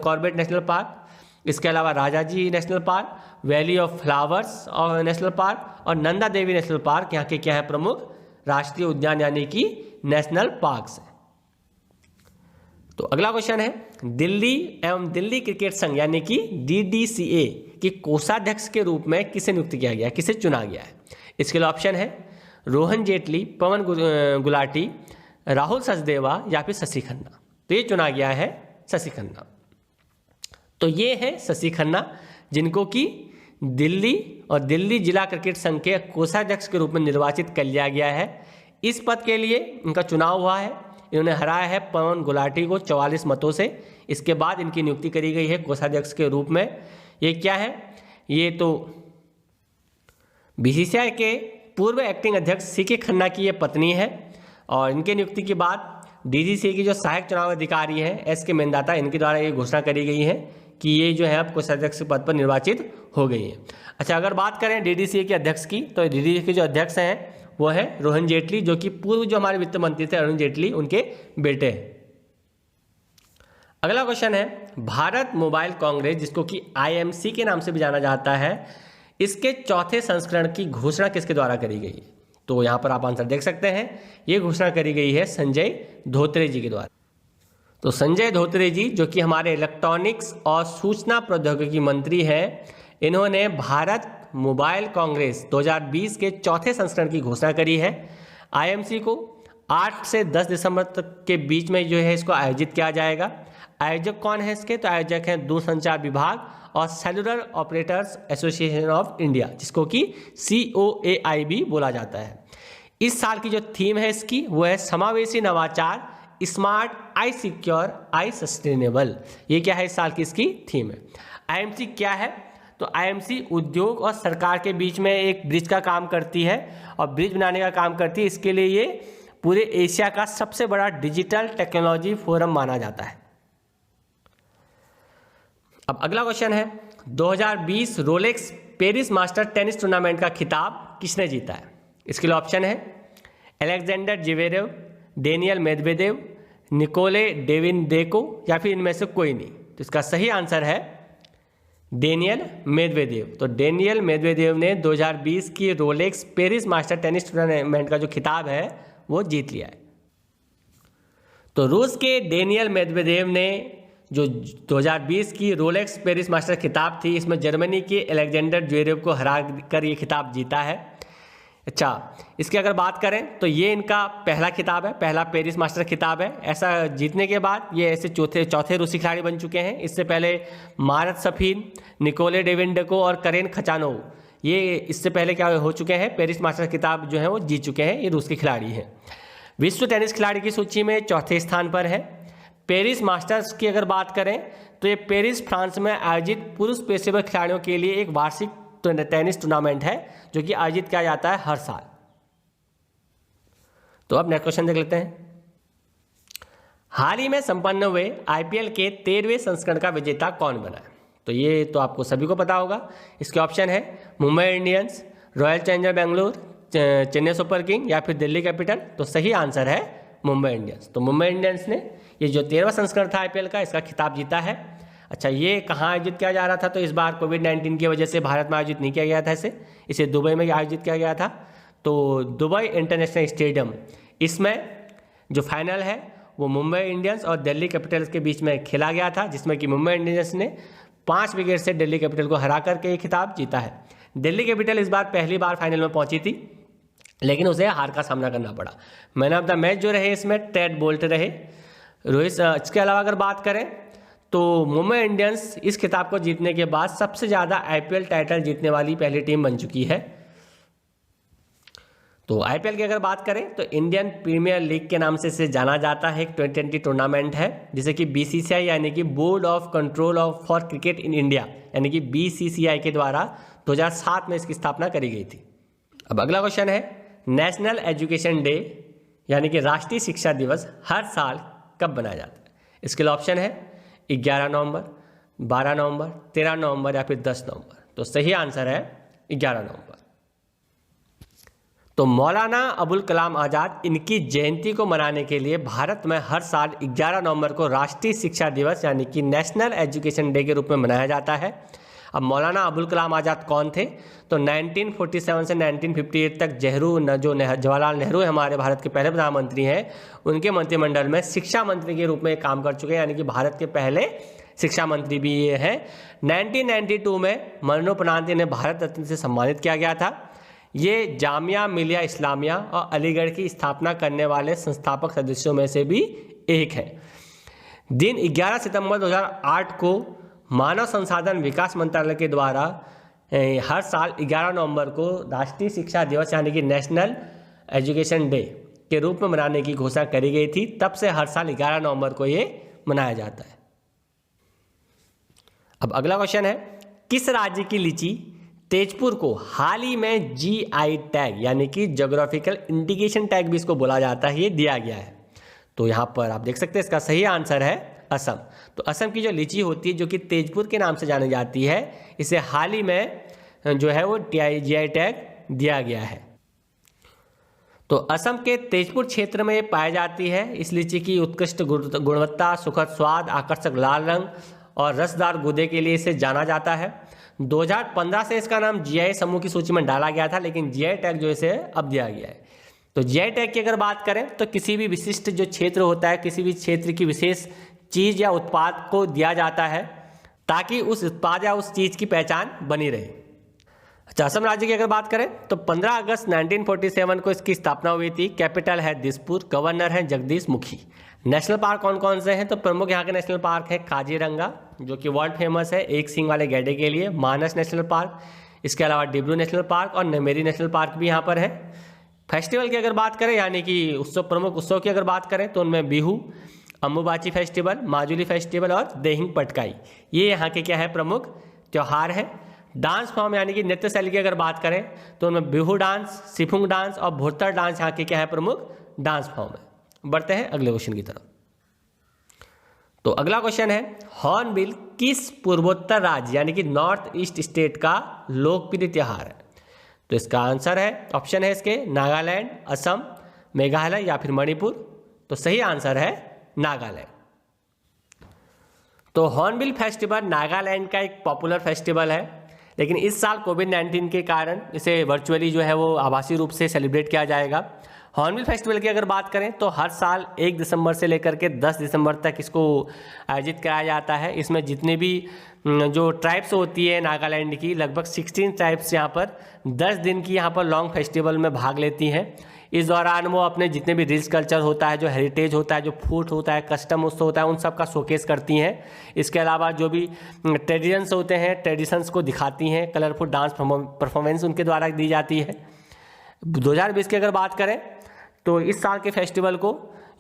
कॉर्बेट नेशनल पार्क, इसके अलावा Rajaji national park, valley of flowers और नेशनल पार्क और नंदा देवी नेशनल पार्क यहाँ के क्या है प्रमुख राष्ट्रीय उद्यान यानी कि नेशनल पार्क्स हैं। तो अगला क्वेश्चन है, दिल्ली एवं दिल्ली क्रिकेट संघ यानी कि DDCA की कोषाध्यक्ष के रूप में किसे नियुक्त किया गया है, किसे चुना गया है? इसके लिए ऑप्शन है रोहन जेटली, पवन गुलाटी, राहुल सचदेवा या फिर शशि खन्ना। तो ये चुना गया है शशि खन्ना। तो ये है शशि खन्ना, जिनको कि दिल्ली और दिल्ली जिला क्रिकेट संघ के कोषाध्यक्ष के रूप में निर्वाचित कर लिया गया है। इस पद के लिए इनका चुनाव हुआ है, इन्होंने हराया है पवन गुलाटी को 44 मतों से। इसके बाद इनकी नियुक्ति करी गई है कोषाध्यक्ष के रूप में। ये क्या है, ये तो BCCI के पूर्व एक्टिंग अध्यक्ष CK खन्ना की ये पत्नी है और इनके नियुक्ति के बाद DGCA की जो सहायक चुनाव अधिकारी है SK मेंदाता, इनके द्वारा ये घोषणा करी गई है कि ये जो है अब कोषाध्यक्ष पद पर निर्वाचित हो गई है। अच्छा, अगर बात करें DDCA के अध्यक्ष की, तो DDCA के जो अध्यक्ष हैं वो है रोहन जेटली, जो कि पूर्व जो हमारे वित्त मंत्री थे अरुण जेटली, उनके बेटे हैं। अगला क्वेश्चन है, भारत मोबाइल कांग्रेस, जिसको कि IMC के नाम से भी जाना जाता है, इसके चौथे संस्करण की घोषणा किसके द्वारा करी गई है? तो यहाँ पर आप आंसर देख सकते हैं, ये घोषणा करी गई है संजय धोत्रे जी के द्वारा। तो संजय धोत्रे जी, जो कि हमारे इलेक्ट्रॉनिक्स और सूचना प्रौद्योगिकी मंत्री हैं, इन्होंने भारत मोबाइल कांग्रेस 2020 के चौथे संस्करण की घोषणा करी है। IMC को 8 से 10 दिसंबर तक के बीच में जो है इसको आयोजित किया जाएगा। आयोजक कौन है इसके? तो आयोजक हैं दूरसंचार विभाग और cellular operators association of India, जिसको कि COAI भी बोला जाता है। इस साल की जो थीम है इसकी, वो है समावेशी नवाचार, smart, I secure, I sustainable. ये क्या है इस साल की इसकी थीम है। IMC क्या है? तो IMC उद्योग और सरकार के बीच में एक ब्रिज का काम करती है और ब्रिज बनाने का काम करती है। इसके लिए ये पूरे एशिया का सबसे बड़ा डिजिटल टेक्नोलॉजी फोरम माना जाता है। अब अगला क्वेश्चन है, 2020 Rolex Paris master tennis tournament का खिताब किसने जीता है? इसके लिए ऑप्शन है अलेक्जेंडर जिवेरेव, डेनियल मेदवेदेव, निकोले डेविनडेको या फिर इनमें से कोई नहीं। तो इसका सही आंसर है डेनियल मेदवेदेव। तो डेनियल मेदवेदेव ने 2020 की Rolex Paris master tennis tournament का जो खिताब है वो जीत लिया है। तो रूस के डेनियल मेदवेदेव ने जो 2020 की रोलेक्स पेरिस मास्टर खिताब थी, इसमें जर्मनी के अलेक्जेंडर ज्वेरेव को हरा कर ये खिताब जीता है। अच्छा, इसकी अगर बात करें तो ये इनका पहला खिताब है, पहला पेरिस मास्टर खिताब है। ऐसा जीतने के बाद ये ऐसे चौथे रूसी खिलाड़ी बन चुके हैं। इससे पहले मारत सफीन, निकोले डेविंडेको और करेन खचानोव, ये इससे पहले क्या हो चुके हैं, पेरिस मास्टर खिताब जो है वो जीत चुके हैं। ये रूस के खिलाड़ी हैं। विश्व टेनिस खिलाड़ी की सूची में चौथे स्थान पर है। पेरिस मास्टर्स की अगर बात करें तो ये पेरिस फ्रांस में आयोजित पुरुष पेशेवर खिलाड़ियों के लिए एक वार्षिक टेनिस टूर्नामेंट है जो कि आयोजित किया जाता है हर साल। तो अब नेक्स्ट क्वेश्चन देख लेते हैं। हाल ही में संपन्न हुए आईपीएल के 13वें संस्करण का विजेता कौन बना है? तो ये तो आपको सभी को पता होगा। इसके ऑप्शन है Mumbai Indians, royal challenger Bengaluru, Chennai super king या फिर दिल्ली कैपिटल। तो सही आंसर है मुंबई इंडियंस। तो मुंबई इंडियंस ने ये जो 13वां संस्करण था आईपीएल का, इसका खिताब जीता है। अच्छा, ये कहाँ आयोजित किया जा रहा था? तो इस बार कोविड-19 की वजह से भारत में आयोजित नहीं किया गया था, इसे दुबई में आयोजित किया गया था। तो दुबई इंटरनेशनल स्टेडियम, इसमें जो फाइनल है वो मुंबई इंडियंस और दिल्ली कैपिटल्स के बीच में खेला गया था, जिसमें कि मुंबई इंडियंस ने 5 विकेट से दिल्ली कैपिटल को हरा करके ये खिताब जीता है। दिल्ली कैपिटल इस बार पहली बार फाइनल में पहुंची थी, लेकिन उसे हार का सामना करना पड़ा। मैन ऑफ द मैच जो रहे इसमें टेड बोल्ट रहे। रोहित, इसके अलावा अगर बात करें तो मुंबई इंडियंस इस खिताब को जीतने के बाद सबसे ज़्यादा आईपीएल टाइटल जीतने वाली पहली टीम बन चुकी है। तो आईपीएल की अगर बात करें तो इंडियन प्रीमियर लीग के नाम से इसे जाना जाता है। एक 2020 टूर्नामेंट है जिसे कि बीसीसीआई यानी कि board of control of for cricket in India यानी कि बीसीसीआई के द्वारा 2007 में इसकी स्थापना करी गई थी। अब अगला क्वेश्चन है, नेशनल एजुकेशन डे यानी कि राष्ट्रीय शिक्षा दिवस हर साल कब मनाया जाता है? इसके लिए ऑप्शन है 11 नवंबर, 12 नवंबर, 13 नवंबर या फिर 10 नवंबर। तो सही आंसर है 11 नवंबर। तो मौलाना अबुल कलाम आज़ाद, इनकी जयंती को मनाने के लिए भारत में हर साल 11 नवंबर को राष्ट्रीय शिक्षा दिवस यानी कि नेशनल एजुकेशन डे के रूप में मनाया जाता है। अब मौलाना अबुल कलाम आज़ाद कौन थे? तो 1947 से 1958 तक जवाहरलाल नेहरू हमारे भारत के पहले प्रधानमंत्री हैं, उनके मंत्रिमंडल में शिक्षा मंत्री के रूप में काम कर चुके हैं, यानी कि भारत के पहले शिक्षा मंत्री भी ये हैं। 1992 में मरणोपरांत इन्हें भारत रत्न से सम्मानित किया गया था। ये जामिया मिलिया इस्लामिया और अलीगढ़ की स्थापना करने वाले संस्थापक सदस्यों में से भी एक है। दिन 11 सितंबर 2008 को मानव संसाधन विकास मंत्रालय के द्वारा हर साल 11 नवंबर को राष्ट्रीय शिक्षा दिवस यानी कि नेशनल एजुकेशन डे के रूप में मनाने की घोषणा करी गई थी। तब से हर साल 11 नवंबर को ये मनाया जाता है। अब अगला क्वेश्चन है, किस राज्य की लीची तेजपुर को हाल ही में जीआई टैग यानी कि ज्योग्राफिकल इंडिकेशन टैग भी इसको बोला जाता है, ये दिया गया है? तो यहाँ पर आप देख सकते हैं इसका सही आंसर है असम। तो असम की जो लीची होती है जो कि तेजपुर के नाम से जानी जाती है, इसे हाल ही में जो है वो जीआई टैग दिया गया है। तो असम के तेजपुर क्षेत्र में ये पाई जाती है। इस लीची की उत्कृष्ट गुणवत्ता, सुखद स्वाद, आकर्षक लाल रंग और रसदार गूदे के लिए इसे जाना जाता है। 2015 से इसका नाम जीआई समूह की सूची में डाला गया था, लेकिन जीआई टैग जो इसे अब दिया गया है। तो जीआई टैग की अगर बात करें तो किसी भी विशिष्ट जो क्षेत्र होता है, किसी भी क्षेत्र की विशेष चीज़ या उत्पाद को दिया जाता है ताकि उस उत्पाद या उस चीज़ की पहचान बनी रहे। अच्छा, असम राज्य की अगर बात करें तो 15 अगस्त 1947 को इसकी स्थापना हुई थी। कैपिटल है दिसपुर, गवर्नर हैं जगदीश मुखी। नेशनल पार्क कौन कौन से हैं? तो प्रमुख यहाँ के नेशनल पार्क है काजीरंगा जो कि वर्ल्ड फेमस है एक सींग वाले गैंडे के लिए, मानस नेशनल पार्क, इसके अलावा डिब्रू नेशनल पार्क और नमेरी नेशनल पार्क भी यहाँ पर है। फेस्टिवल की अगर बात करें यानी कि प्रमुख उत्सव की अगर बात करें तो उनमें बिहू, अम्बुबाची फेस्टिवल, माजुली फेस्टिवल और देहिंग पटकाई, ये यहाँ के क्या है प्रमुख त्यौहार है। डांस फॉर्म यानी कि नृत्य शैली की अगर बात करें तो उनमें बिहू डांस, सिफुंग डांस और भुरतर डांस यहाँ के क्या है प्रमुख डांस फॉर्म है। बढ़ते हैं अगले क्वेश्चन की तरफ। तो अगला क्वेश्चन है, हॉर्नबिल किस पूर्वोत्तर राज्य यानी कि नॉर्थ ईस्ट स्टेट का लोकप्रिय त्योहार है? तो इसका आंसर है, ऑप्शन है इसके नागालैंड, असम, मेघालय या फिर मणिपुर। तो सही आंसर है नागालैंड। तो हॉर्नबिल फेस्टिवल नागालैंड का एक पॉपुलर फेस्टिवल है, लेकिन इस साल कोविड-19 के कारण इसे वर्चुअली जो है वो आभासी रूप से सेलिब्रेट किया जाएगा। हॉर्नबिल फेस्टिवल की अगर बात करें तो हर साल 1 दिसंबर से लेकर के 10 दिसंबर तक इसको आयोजित कराया जाता है। इसमें जितने भी जो ट्राइब्स होती है नागालैंड की, लगभग 16 ट्राइब्स यहाँ पर 10 दिन की यहाँ पर लॉन्ग फेस्टिवल में भाग लेती हैं। इस दौरान वो अपने जितने भी रिच कल्चर होता है, जो हेरिटेज होता है, जो फूड होता है, कस्टम उत्सव होता है, उन सब का शोकेस करती हैं। इसके अलावा जो भी ट्रेडिशंस होते हैं, ट्रेडिशंस को दिखाती हैं। कलरफुल डांस परफॉर्मेंस उनके द्वारा दी जाती है। 2020 की अगर बात करें तो इस साल के फेस्टिवल को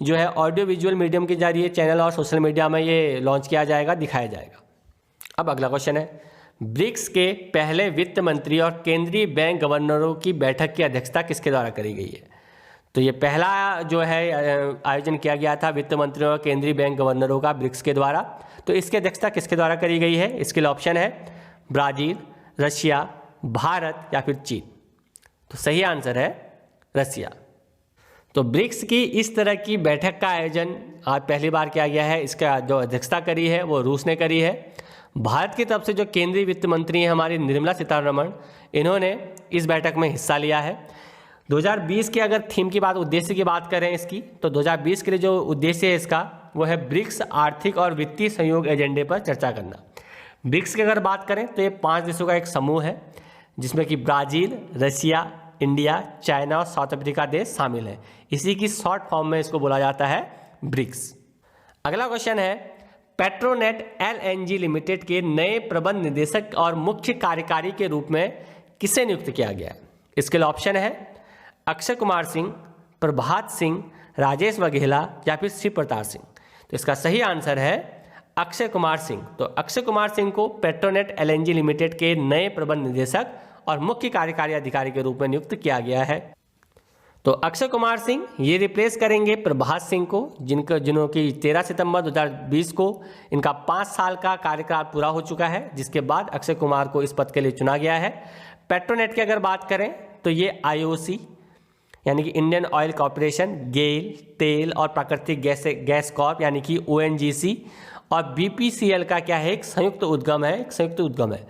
जो है ऑडियो विजुअल मीडियम के जरिए चैनल और सोशल मीडिया में ये लॉन्च किया जाएगा, दिखाया जाएगा। अब अगला क्वेश्चन है, ब्रिक्स के पहले वित्त मंत्री और केंद्रीय बैंक गवर्नरों की बैठक की अध्यक्षता किसके द्वारा करी गई है? तो ये पहला जो है आयोजन किया गया था वित्त मंत्रियों और केंद्रीय बैंक गवर्नरों का ब्रिक्स के द्वारा। तो इसकी अध्यक्षता किसके द्वारा करी गई है? इसके लिए ऑप्शन है ब्राज़ील, रशिया, भारत या फिर चीन। तो सही आंसर है रसिया। तो ब्रिक्स की इस तरह की बैठक का आयोजन आज पहली बार किया गया है। इसका जो अध्यक्षता करी है वो रूस ने करी है। भारत की तरफ से जो केंद्रीय वित्त मंत्री हैं हमारी निर्मला सीतारमण, इन्होंने इस बैठक में हिस्सा लिया है। 2020 के अगर थीम की बात, उद्देश्य की बात करें इसकी, तो 2020 के लिए जो उद्देश्य है इसका वो है ब्रिक्स आर्थिक और वित्तीय सहयोग एजेंडे पर चर्चा करना। ब्रिक्स की अगर बात करें तो ये 5 देशों का एक समूह है जिसमें कि ब्राज़ील, रशिया, इंडिया, चाइना और साउथ अफ्रीका देश शामिल हैं। इसी की शॉर्ट फॉर्म में इसको बोला जाता है ब्रिक्स। अगला क्वेश्चन है, पेट्रोनेट LNG लिमिटेड के नए प्रबंध निदेशक और मुख्य कार्यकारी के रूप में किसे नियुक्त किया गया है? इसके लिए ऑप्शन है अक्षय कुमार सिंह, प्रभात सिंह, राजेश वघेला या फिर शिव प्रताप सिंह। तो इसका सही आंसर है अक्षय कुमार सिंह। तो अक्षय कुमार सिंह को पेट्रोनेट LNG लिमिटेड के नए प्रबंध निदेशक और मुख्य कार्यकारी अधिकारी के रूप में नियुक्त किया गया है। तो अक्षय कुमार सिंह ये रिप्लेस करेंगे प्रभात सिंह को, जिन्हों की 13 सितंबर 2020 को इनका 5 साल का कार्यकाल पूरा हो चुका है, जिसके बाद अक्षय कुमार को इस पद के लिए चुना गया है। पेट्रोनेट की अगर बात करें तो ये IOC यानी कि इंडियन ऑयल कॉरपोरेशन, गेल तेल और प्राकृतिक गैस कॉर्प यानी कि ONGC और BPCL का क्या है, एक संयुक्त उद्गम है।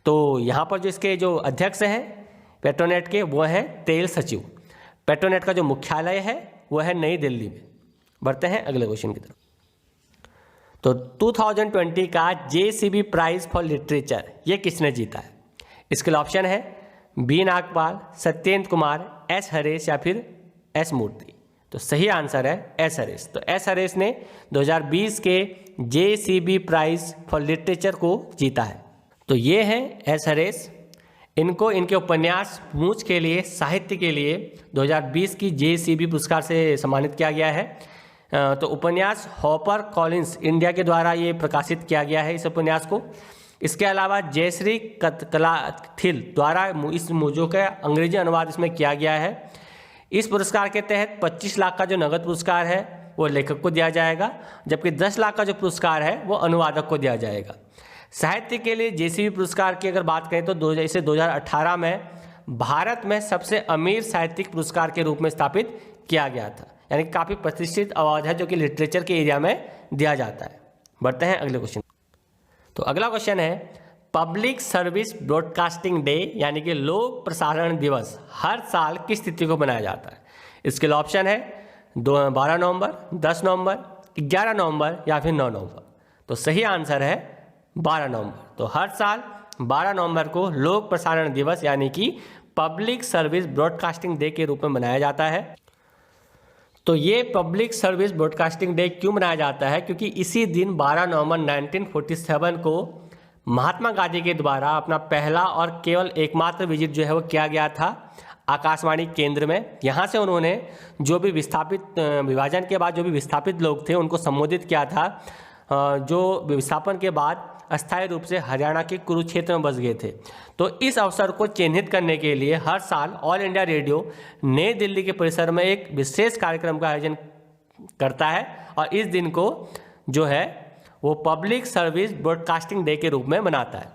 तो यहाँ पर जो इसके जो अध्यक्ष हैं पेट्रोनेट के वो हैं तेल सचिव। पेट्रोनेट का जो मुख्यालय है वो है नई दिल्ली में। बढ़ते हैं अगले क्वेश्चन की तरफ। तो 2020 का JCB प्राइज फॉर लिटरेचर ये किसने जीता है? इसके लिए ऑप्शन है B नागपाल, सत्येंद्र कुमार, S हरेश या फिर S मूर्ति। तो सही आंसर है S हरेश। तो S हरेश ने 2020 के JCB प्राइज फॉर लिटरेचर को जीता है। तो ये हैं S हरेश। इनको इनके उपन्यास मूंछ के लिए, साहित्य के लिए 2020 की JCB पुरस्कार से सम्मानित किया गया है। तो उपन्यास हॉपर कॉलिंस इंडिया के द्वारा ये प्रकाशित किया गया है इस उपन्यास को। इसके अलावा जयश्री कलाथिल द्वारा इस मूजों का अंग्रेजी अनुवाद इसमें किया गया है। इस पुरस्कार के तहत 25 लाख का जो नगद पुरस्कार है वो लेखक को दिया जाएगा, जबकि 10 लाख का जो पुरस्कार है वो अनुवादक को दिया जाएगा। साहित्य के लिए JCB पुरस्कार की अगर बात करें तो इसे 2018 में भारत में सबसे अमीर साहित्यिक पुरस्कार के रूप में स्थापित किया गया था। यानी काफ़ी प्रतिष्ठित अवार्ड है जो कि लिटरेचर के एरिया में दिया जाता है। बढ़ते हैं अगले क्वेश्चन। तो अगला क्वेश्चन है, पब्लिक सर्विस ब्रॉडकास्टिंग डे यानी कि लोक प्रसारण दिवस हर साल किस तिथि को मनाया जाता है? इसके लिए ऑप्शन है 12 नवंबर, 10 नवंबर, 11 नवंबर या फिर 9 नवंबर। तो सही आंसर है 12 नवंबर। तो हर साल 12 नवंबर को लोक प्रसारण दिवस यानी कि पब्लिक सर्विस ब्रॉडकास्टिंग डे के रूप में मनाया जाता है। तो ये पब्लिक सर्विस ब्रॉडकास्टिंग डे क्यों मनाया जाता है? क्योंकि इसी दिन 12 नवंबर 1947 को महात्मा गांधी के द्वारा अपना पहला और केवल एकमात्र विजिट जो है वो किया गया था आकाशवाणी केंद्र में। यहाँ से उन्होंने जो भी विस्थापित, विभाजन के बाद जो भी विस्थापित लोग थे उनको संबोधित किया था, जो विस्थापन के बाद अस्थायी रूप से हरियाणा के कुरुक्षेत्र में बस गए थे। तो इस अवसर को चिन्हित करने के लिए हर साल ऑल इंडिया रेडियो नई दिल्ली के परिसर में एक विशेष कार्यक्रम का आयोजन करता है और इस दिन को जो है वो पब्लिक सर्विस ब्रॉडकास्टिंग डे के रूप में मनाता है।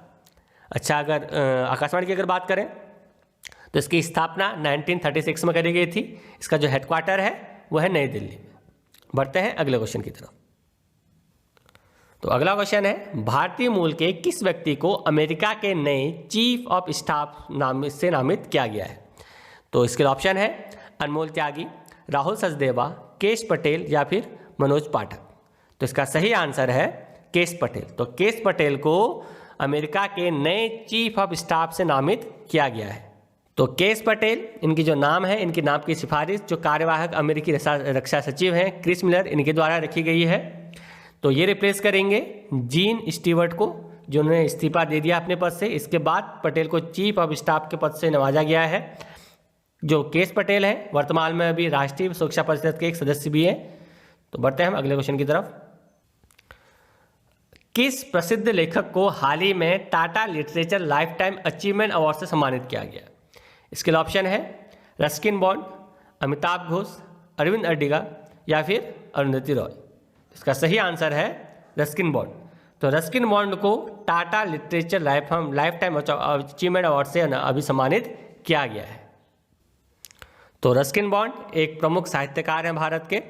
अच्छा, अगर आकाशवाणी की अगर बात करें तो इसकी स्थापना 1936 में करी गई थी। इसका जो हेडक्वार्टर है वो है नई दिल्ली में। बढ़ते हैं अगले क्वेश्चन की तरफ। तो अगला क्वेश्चन है, भारतीय मूल के किस व्यक्ति को अमेरिका के नए चीफ ऑफ स्टाफ से नामित किया गया है? तो इसके ऑप्शन है अनमोल त्यागी, राहुल सचदेवा, केश पटेल या फिर मनोज पाठक। तो इसका सही आंसर है केश पटेल। तो केश पटेल को अमेरिका के नए चीफ ऑफ स्टाफ से नामित किया गया है। तो केश पटेल इनकी जो नाम है, इनके नाम की सिफारिश जो कार्यवाहक अमेरिकी रक्षा सचिव हैं क्रिस मिलर, इनके द्वारा रखी गई है। तो ये रिप्लेस करेंगे जीन स्टीवर्ट को, जिन्होंने इस्तीफा दे दिया अपने पद से। इसके बाद पटेल को चीफ ऑफ स्टाफ के पद से नवाजा गया है। जो केश पटेल है वर्तमान में अभी राष्ट्रीय सुरक्षा परिषद के एक सदस्य भी हैं। तो बढ़ते हैं हम अगले क्वेश्चन की तरफ। किस प्रसिद्ध लेखक को हाल ही में Tata literature life time achievement award से सम्मानित किया गया? इसके लिए ऑप्शन है रस्किन बॉन्ड, अमिताभ घोष, अरविंद अडिगा या फिर अरुंधति रॉय। इसका सही आंसर है रस्किन बॉन्ड। तो रस्किन बॉन्ड को Tata literature life time achievement award से अभी सम्मानित किया गया है। तो रस्किन बॉन्ड एक प्रमुख साहित्यकार हैं भारत के।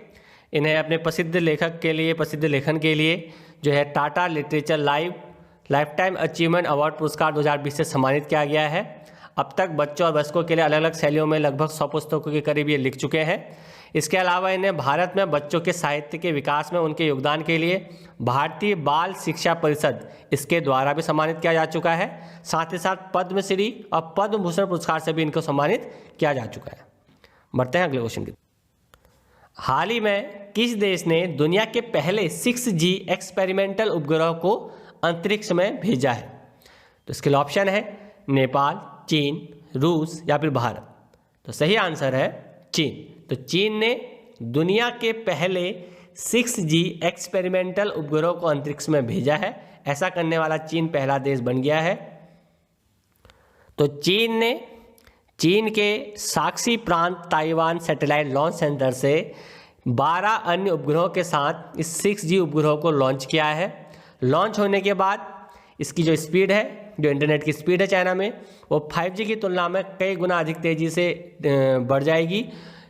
इन्हें अपने प्रसिद्ध लेखन के लिए जो है Tata literature life time achievement award पुरस्कार 2020 से सम्मानित किया गया है। अब तक बच्चों और वयस्कों के लिए अलग अलग शैलियों में लगभग 100 पुस्तकों के करीब ये लिख चुके हैं। इसके अलावा इन्हें भारत में बच्चों के साहित्य के विकास में उनके योगदान के लिए भारतीय बाल शिक्षा परिषद इसके द्वारा भी सम्मानित किया जा चुका है। साथ ही साथ पद्मश्री और पद्म भूषण पुरस्कार से भी इनको सम्मानित किया जा चुका है। बढ़ते हैं अगले क्वेश्चन की। हाल ही में किस देश ने दुनिया के पहले 6G एक्सपेरिमेंटल उपग्रह को अंतरिक्ष में भेजा है? तो इसके लिए ऑप्शन है नेपाल, चीन, रूस या फिर भारत। तो सही आंसर है चीन। तो चीन ने दुनिया के पहले 6G एक्सपेरिमेंटल उपग्रह को अंतरिक्ष में भेजा है। ऐसा करने वाला चीन पहला देश बन गया है। तो चीन के साक्षी प्रांत ताइवान सैटेलाइट लॉन्च सेंटर से 12 अन्य उपग्रहों के साथ इस 6G उपग्रह को लॉन्च किया है। लॉन्च होने के बाद इसकी जो स्पीड है, जो इंटरनेट की स्पीड है चाइना में, वो 5G की तुलना में कई गुना अधिक तेज़ी से बढ़ जाएगी।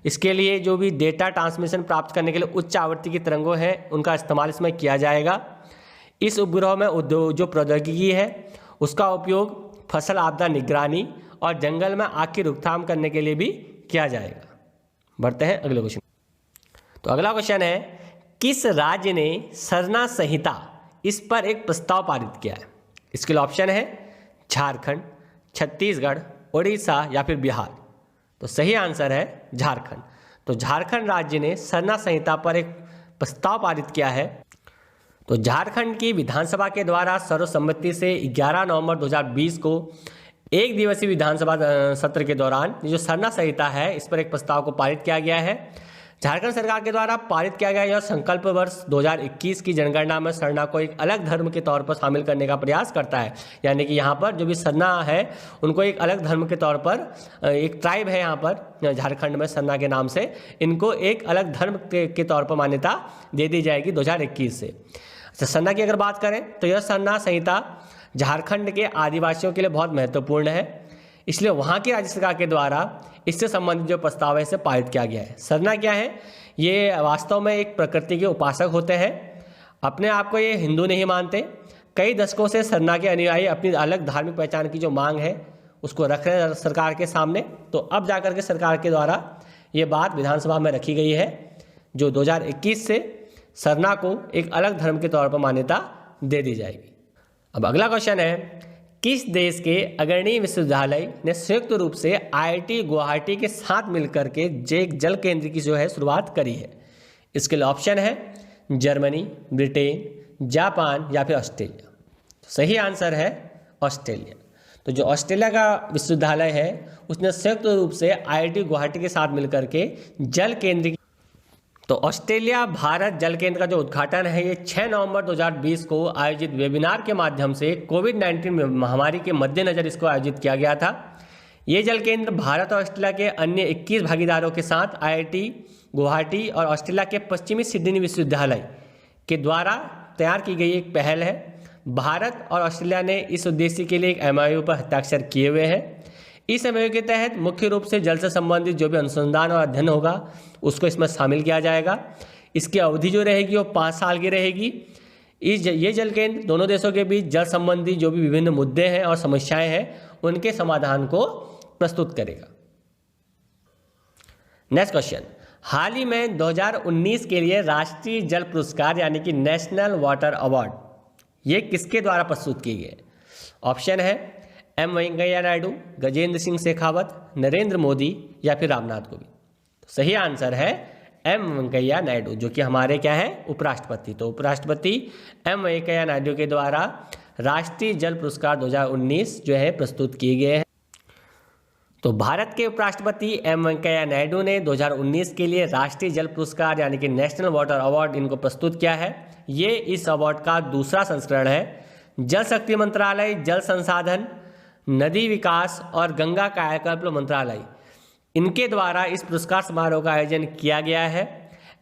इसके लिए जो भी डेटा ट्रांसमिशन प्राप्त करने के लिए उच्च आवृत्ति की तरंगों हैं, उनका इस्तेमाल इसमें किया जाएगा। इस उपग्रह में जो प्रौद्योगिकी है उसका उपयोग फसल आपदा निगरानी और जंगल में आग की रोकथाम करने के लिए भी किया जाएगा। बढ़ते हैं अगले क्वेश्चन। तो अगला क्वेश्चन है, किस राज्य ने सरना संहिता इस पर एक प्रस्ताव पारित किया है? इसके लिए ऑप्शन है झारखंड, छत्तीसगढ़, उड़ीसा या फिर बिहार। तो सही आंसर है झारखंड। तो झारखंड राज्य ने सरना संहिता पर एक प्रस्ताव पारित किया है। तो झारखंड की विधानसभा के द्वारा सर्वसम्मति से 11 नवंबर 2020 को एक दिवसीय विधानसभा सत्र के दौरान जो सरना संहिता है इस पर एक प्रस्ताव को पारित किया गया है। झारखंड सरकार के द्वारा पारित किया गया यह संकल्प वर्ष 2021 की जनगणना में सरना को एक अलग धर्म के तौर पर शामिल करने का प्रयास करता है। यानी कि यहाँ पर जो भी सरना है उनको एक अलग धर्म के तौर पर, एक ट्राइब है यहाँ पर झारखंड में सरना के नाम से, इनको एक अलग धर्म के तौर पर मान्यता दे दी जाएगी 2021 से। अच्छा, सरना की अगर बात करें तो यह सरना संहिता झारखंड के आदिवासियों के लिए बहुत महत्वपूर्ण है, इसलिए वहाँ की राज्य सरकार के द्वारा इससे संबंधित जो प्रस्ताव है इसे पारित किया गया है। सरना क्या है? ये वास्तव में एक प्रकृति के उपासक होते हैं। अपने आप को ये हिंदू नहीं मानते। कई दशकों से सरना के अनुयायी अपनी अलग धार्मिक पहचान की जो मांग है उसको रख रहे हैं सरकार के सामने। तो अब जाकर के सरकार के द्वारा ये बात विधानसभा में रखी गई है, जो 2021 से सरना को एक अलग धर्म के तौर पर मान्यता दे दी जाएगी। अब अगला क्वेश्चन है, किस देश के अग्रणी विश्वविद्यालय ने संयुक्त रूप से IIT गुवाहाटी के साथ मिलकर के एक जल केंद्र की जो है शुरुआत करी है? इसके लिए ऑप्शन है जर्मनी, ब्रिटेन, जापान या फिर ऑस्ट्रेलिया। तो सही आंसर है ऑस्ट्रेलिया। तो जो ऑस्ट्रेलिया का विश्वविद्यालय है उसने संयुक्त रूप से IIT गुवाहाटी के साथ मिलकर के जल केंद्र, तो ऑस्ट्रेलिया भारत जल केंद्र का जो उद्घाटन है ये 6 नवंबर 2020 को आयोजित वेबिनार के माध्यम से कोविड-19 महामारी के मद्देनजर इसको आयोजित किया गया था। ये जल केंद्र भारत और ऑस्ट्रेलिया के अन्य 21 भागीदारों के साथ IIT गुवाहाटी और ऑस्ट्रेलिया के पश्चिमी सिडनी विश्वविद्यालय के द्वारा तैयार की गई एक पहल है। भारत और ऑस्ट्रेलिया ने इस उद्देश्य के लिए एक MOU पर हस्ताक्षर किए हुए हैं। इस MOU के तहत मुख्य रूप से जल से संबंधित जो भी अनुसंधान और अध्ययन होगा उसको इसमें शामिल किया जाएगा। इसकी अवधि जो रहेगी वो 5 साल की रहेगी। ये जल केंद्र दोनों देशों के बीच जल संबंधी जो भी विभिन्न मुद्दे हैं और समस्याएं हैं उनके समाधान को प्रस्तुत करेगा। नेक्स्ट क्वेश्चन, हाल ही में 2019 के लिए राष्ट्रीय जल पुरस्कार यानी कि नेशनल वाटर अवार्ड ये किसके द्वारा प्रस्तुत किए गए? ऑप्शन है एम वेंकैया नायडू, गजेंद्र सिंह शेखावत, नरेंद्र मोदी या फिर रामनाथ कोविंद। तो सही आंसर है एम वेंकैया नायडू, जो कि हमारे क्या है, उपराष्ट्रपति। तो उपराष्ट्रपति एम वेंकैया नायडू के द्वारा राष्ट्रीय जल पुरस्कार 2019 जो है प्रस्तुत किए गए हैं। तो भारत के उपराष्ट्रपति एम वेंकैया नायडू ने 2019 के लिए राष्ट्रीय जल पुरस्कार यानी कि नेशनल वाटर अवार्ड इनको प्रस्तुत किया है। ये इस अवार्ड का दूसरा संस्करण है। जल शक्ति मंत्रालय, जल संसाधन, नदी विकास और गंगा कायाकल्प मंत्रालय इनके द्वारा इस पुरस्कार समारोह का आयोजन किया गया है।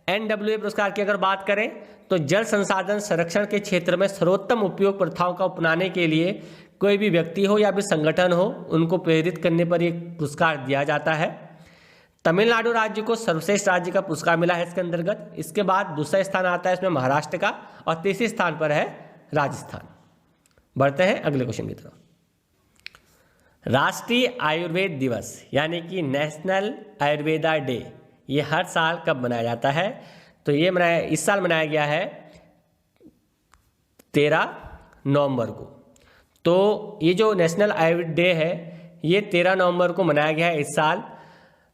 NWA पुरस्कार की अगर बात करें तो जल संसाधन संरक्षण के क्षेत्र में सर्वोत्तम उपयोग प्रथाओं का अपनाने के लिए कोई भी व्यक्ति हो या फिर संगठन हो उनको प्रेरित करने पर एक पुरस्कार दिया जाता है। तमिलनाडु राज्य को सर्वश्रेष्ठ राज्य का पुरस्कार मिला है इसके अंतर्गत। इसके बाद दूसरा स्थान आता है इसमें महाराष्ट्र का और तीसरे स्थान पर है राजस्थान। बढ़ते हैं अगले क्वेश्चन की तरफ। राष्ट्रीय आयुर्वेद दिवस यानी कि नेशनल आयुर्वेदा डे ये हर साल कब मनाया जाता है? तो ये इस साल मनाया गया है 13 नवंबर को। तो ये जो नेशनल आयुर्वेद डे है ये 13 नवंबर को मनाया गया है इस साल।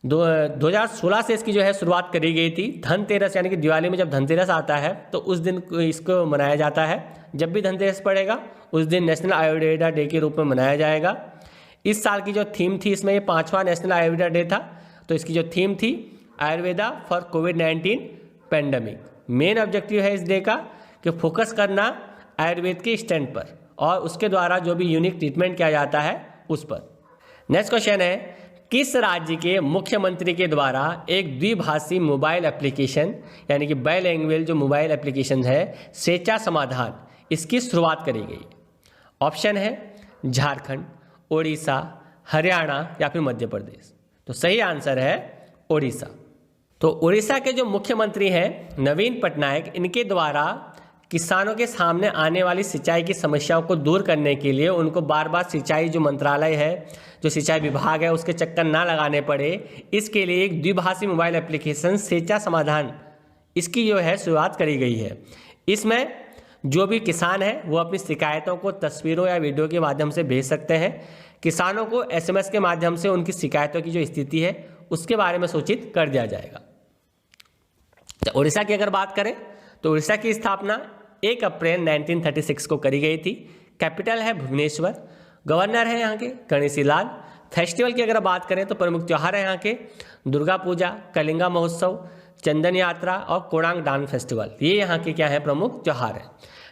2016 से इसकी जो है शुरुआत करी गई थी। धनतेरस यानी कि दिवाली में जब धनतेरस आता है तो उस दिन इसको मनाया जाता है। जब भी धनतेरस पड़ेगा उस दिन नेशनल आयुर्वेदा डे के रूप में मनाया जाएगा। इस साल की जो थीम थी, इसमें ये 5वां नेशनल आयुर्वेदा डे था, तो इसकी जो थीम थी Ayurveda for covid pandemic. Main objective है इस डे का कि फोकस करना आयुर्वेद के स्टैंड पर और उसके द्वारा जो भी यूनिक ट्रीटमेंट किया जाता है उस पर। नेक्स्ट क्वेश्चन है, किस राज्य के मुख्यमंत्री के द्वारा एक द्विभाषी मोबाइल एप्लीकेशन यानी कि बाइलैंग्वेज जो मोबाइल एप्लीकेशन है सेचा समाधान इसकी शुरुआत करी गई? ऑप्शन है झारखंड, ओडिशा, हरियाणा या फिर मध्य प्रदेश। तो सही आंसर है ओडिशा। तो ओडिशा के जो मुख्यमंत्री हैं नवीन पटनायक, इनके द्वारा किसानों के सामने आने वाली सिंचाई की समस्याओं को दूर करने के लिए उनको बार बार सिंचाई जो मंत्रालय है, जो सिंचाई विभाग है, उसके चक्कर ना लगाने पड़े, इसके लिए एक द्विभाषी मोबाइल एप्लीकेशन सेचा समाधान इसकी जो है शुरुआत करी गई है। इसमें जो भी किसान है वो अपनी शिकायतों को तस्वीरों या वीडियो के माध्यम से भेज सकते हैं। किसानों को SMS के माध्यम से उनकी शिकायतों की जो स्थिति है उसके बारे में सूचित कर दिया जाएगा। तो उड़ीसा की अगर बात करें तो उड़ीसा की स्थापना 1 अप्रैल 1936 को करी गई थी। कैपिटल है भुवनेश्वर। गवर्नर है यहाँ के गणेशी लाल। फेस्टिवल की अगर बात करें तो प्रमुख त्यौहार है यहाँ के दुर्गा पूजा, कलिंगा महोत्सव, चंदन यात्रा और कोणार्क डांस फेस्टिवल। ये यहाँ के क्या है प्रमुख त्यौहार है।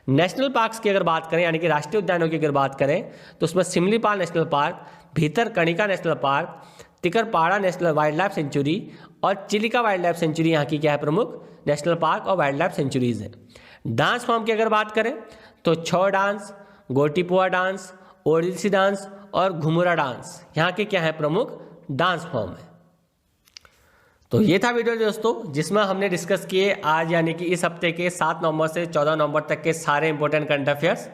नेशनल पार्क्स की अगर बात करें यानी कि राष्ट्रीय उद्यानों की अगर बात करें तो उसमें Similipal national park, Bhitarkanika national park, Tikarpada national wild life sanctuary और चिलिका वाइल्ड लाइफ सेंचुरी यहाँ की क्या है प्रमुख नेशनल पार्क और वाइल्ड लाइफ सेंचुरीज हैं। डांस फॉर्म की अगर बात करें तो Chhau dance, Gotipua dance, Odissi dance और घुमुरा डांस यहाँ के क्या है प्रमुख डांस फॉर्म है। तो ये था वीडियो दोस्तों जिसमें हमने डिस्कस किए आज यानी कि इस हफ्ते के 7 नवंबर से 14 नवंबर तक के सारे इंपॉर्टेंट करंट अफेयर्स।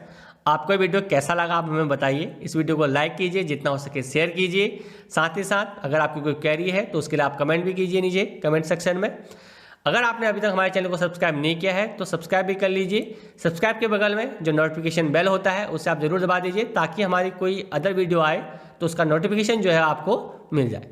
आपको ये वीडियो कैसा लगा आप हमें बताइए। इस वीडियो को लाइक कीजिए, जितना हो सके शेयर कीजिए। साथ ही साथ अगर आपकी कोई क्वेरी है तो उसके लिए आप कमेंट भी कीजिए नीचे कमेंट सेक्शन में। अगर आपने अभी तक हमारे चैनल को सब्सक्राइब नहीं किया है तो सब्सक्राइब भी कर लीजिए। सब्सक्राइब के बगल में जो नोटिफिकेशन बेल होता है उसे आप जरूर दबा दीजिए ताकि हमारी कोई अदर वीडियो आए तो उसका नोटिफिकेशन जो है आपको मिल जाए।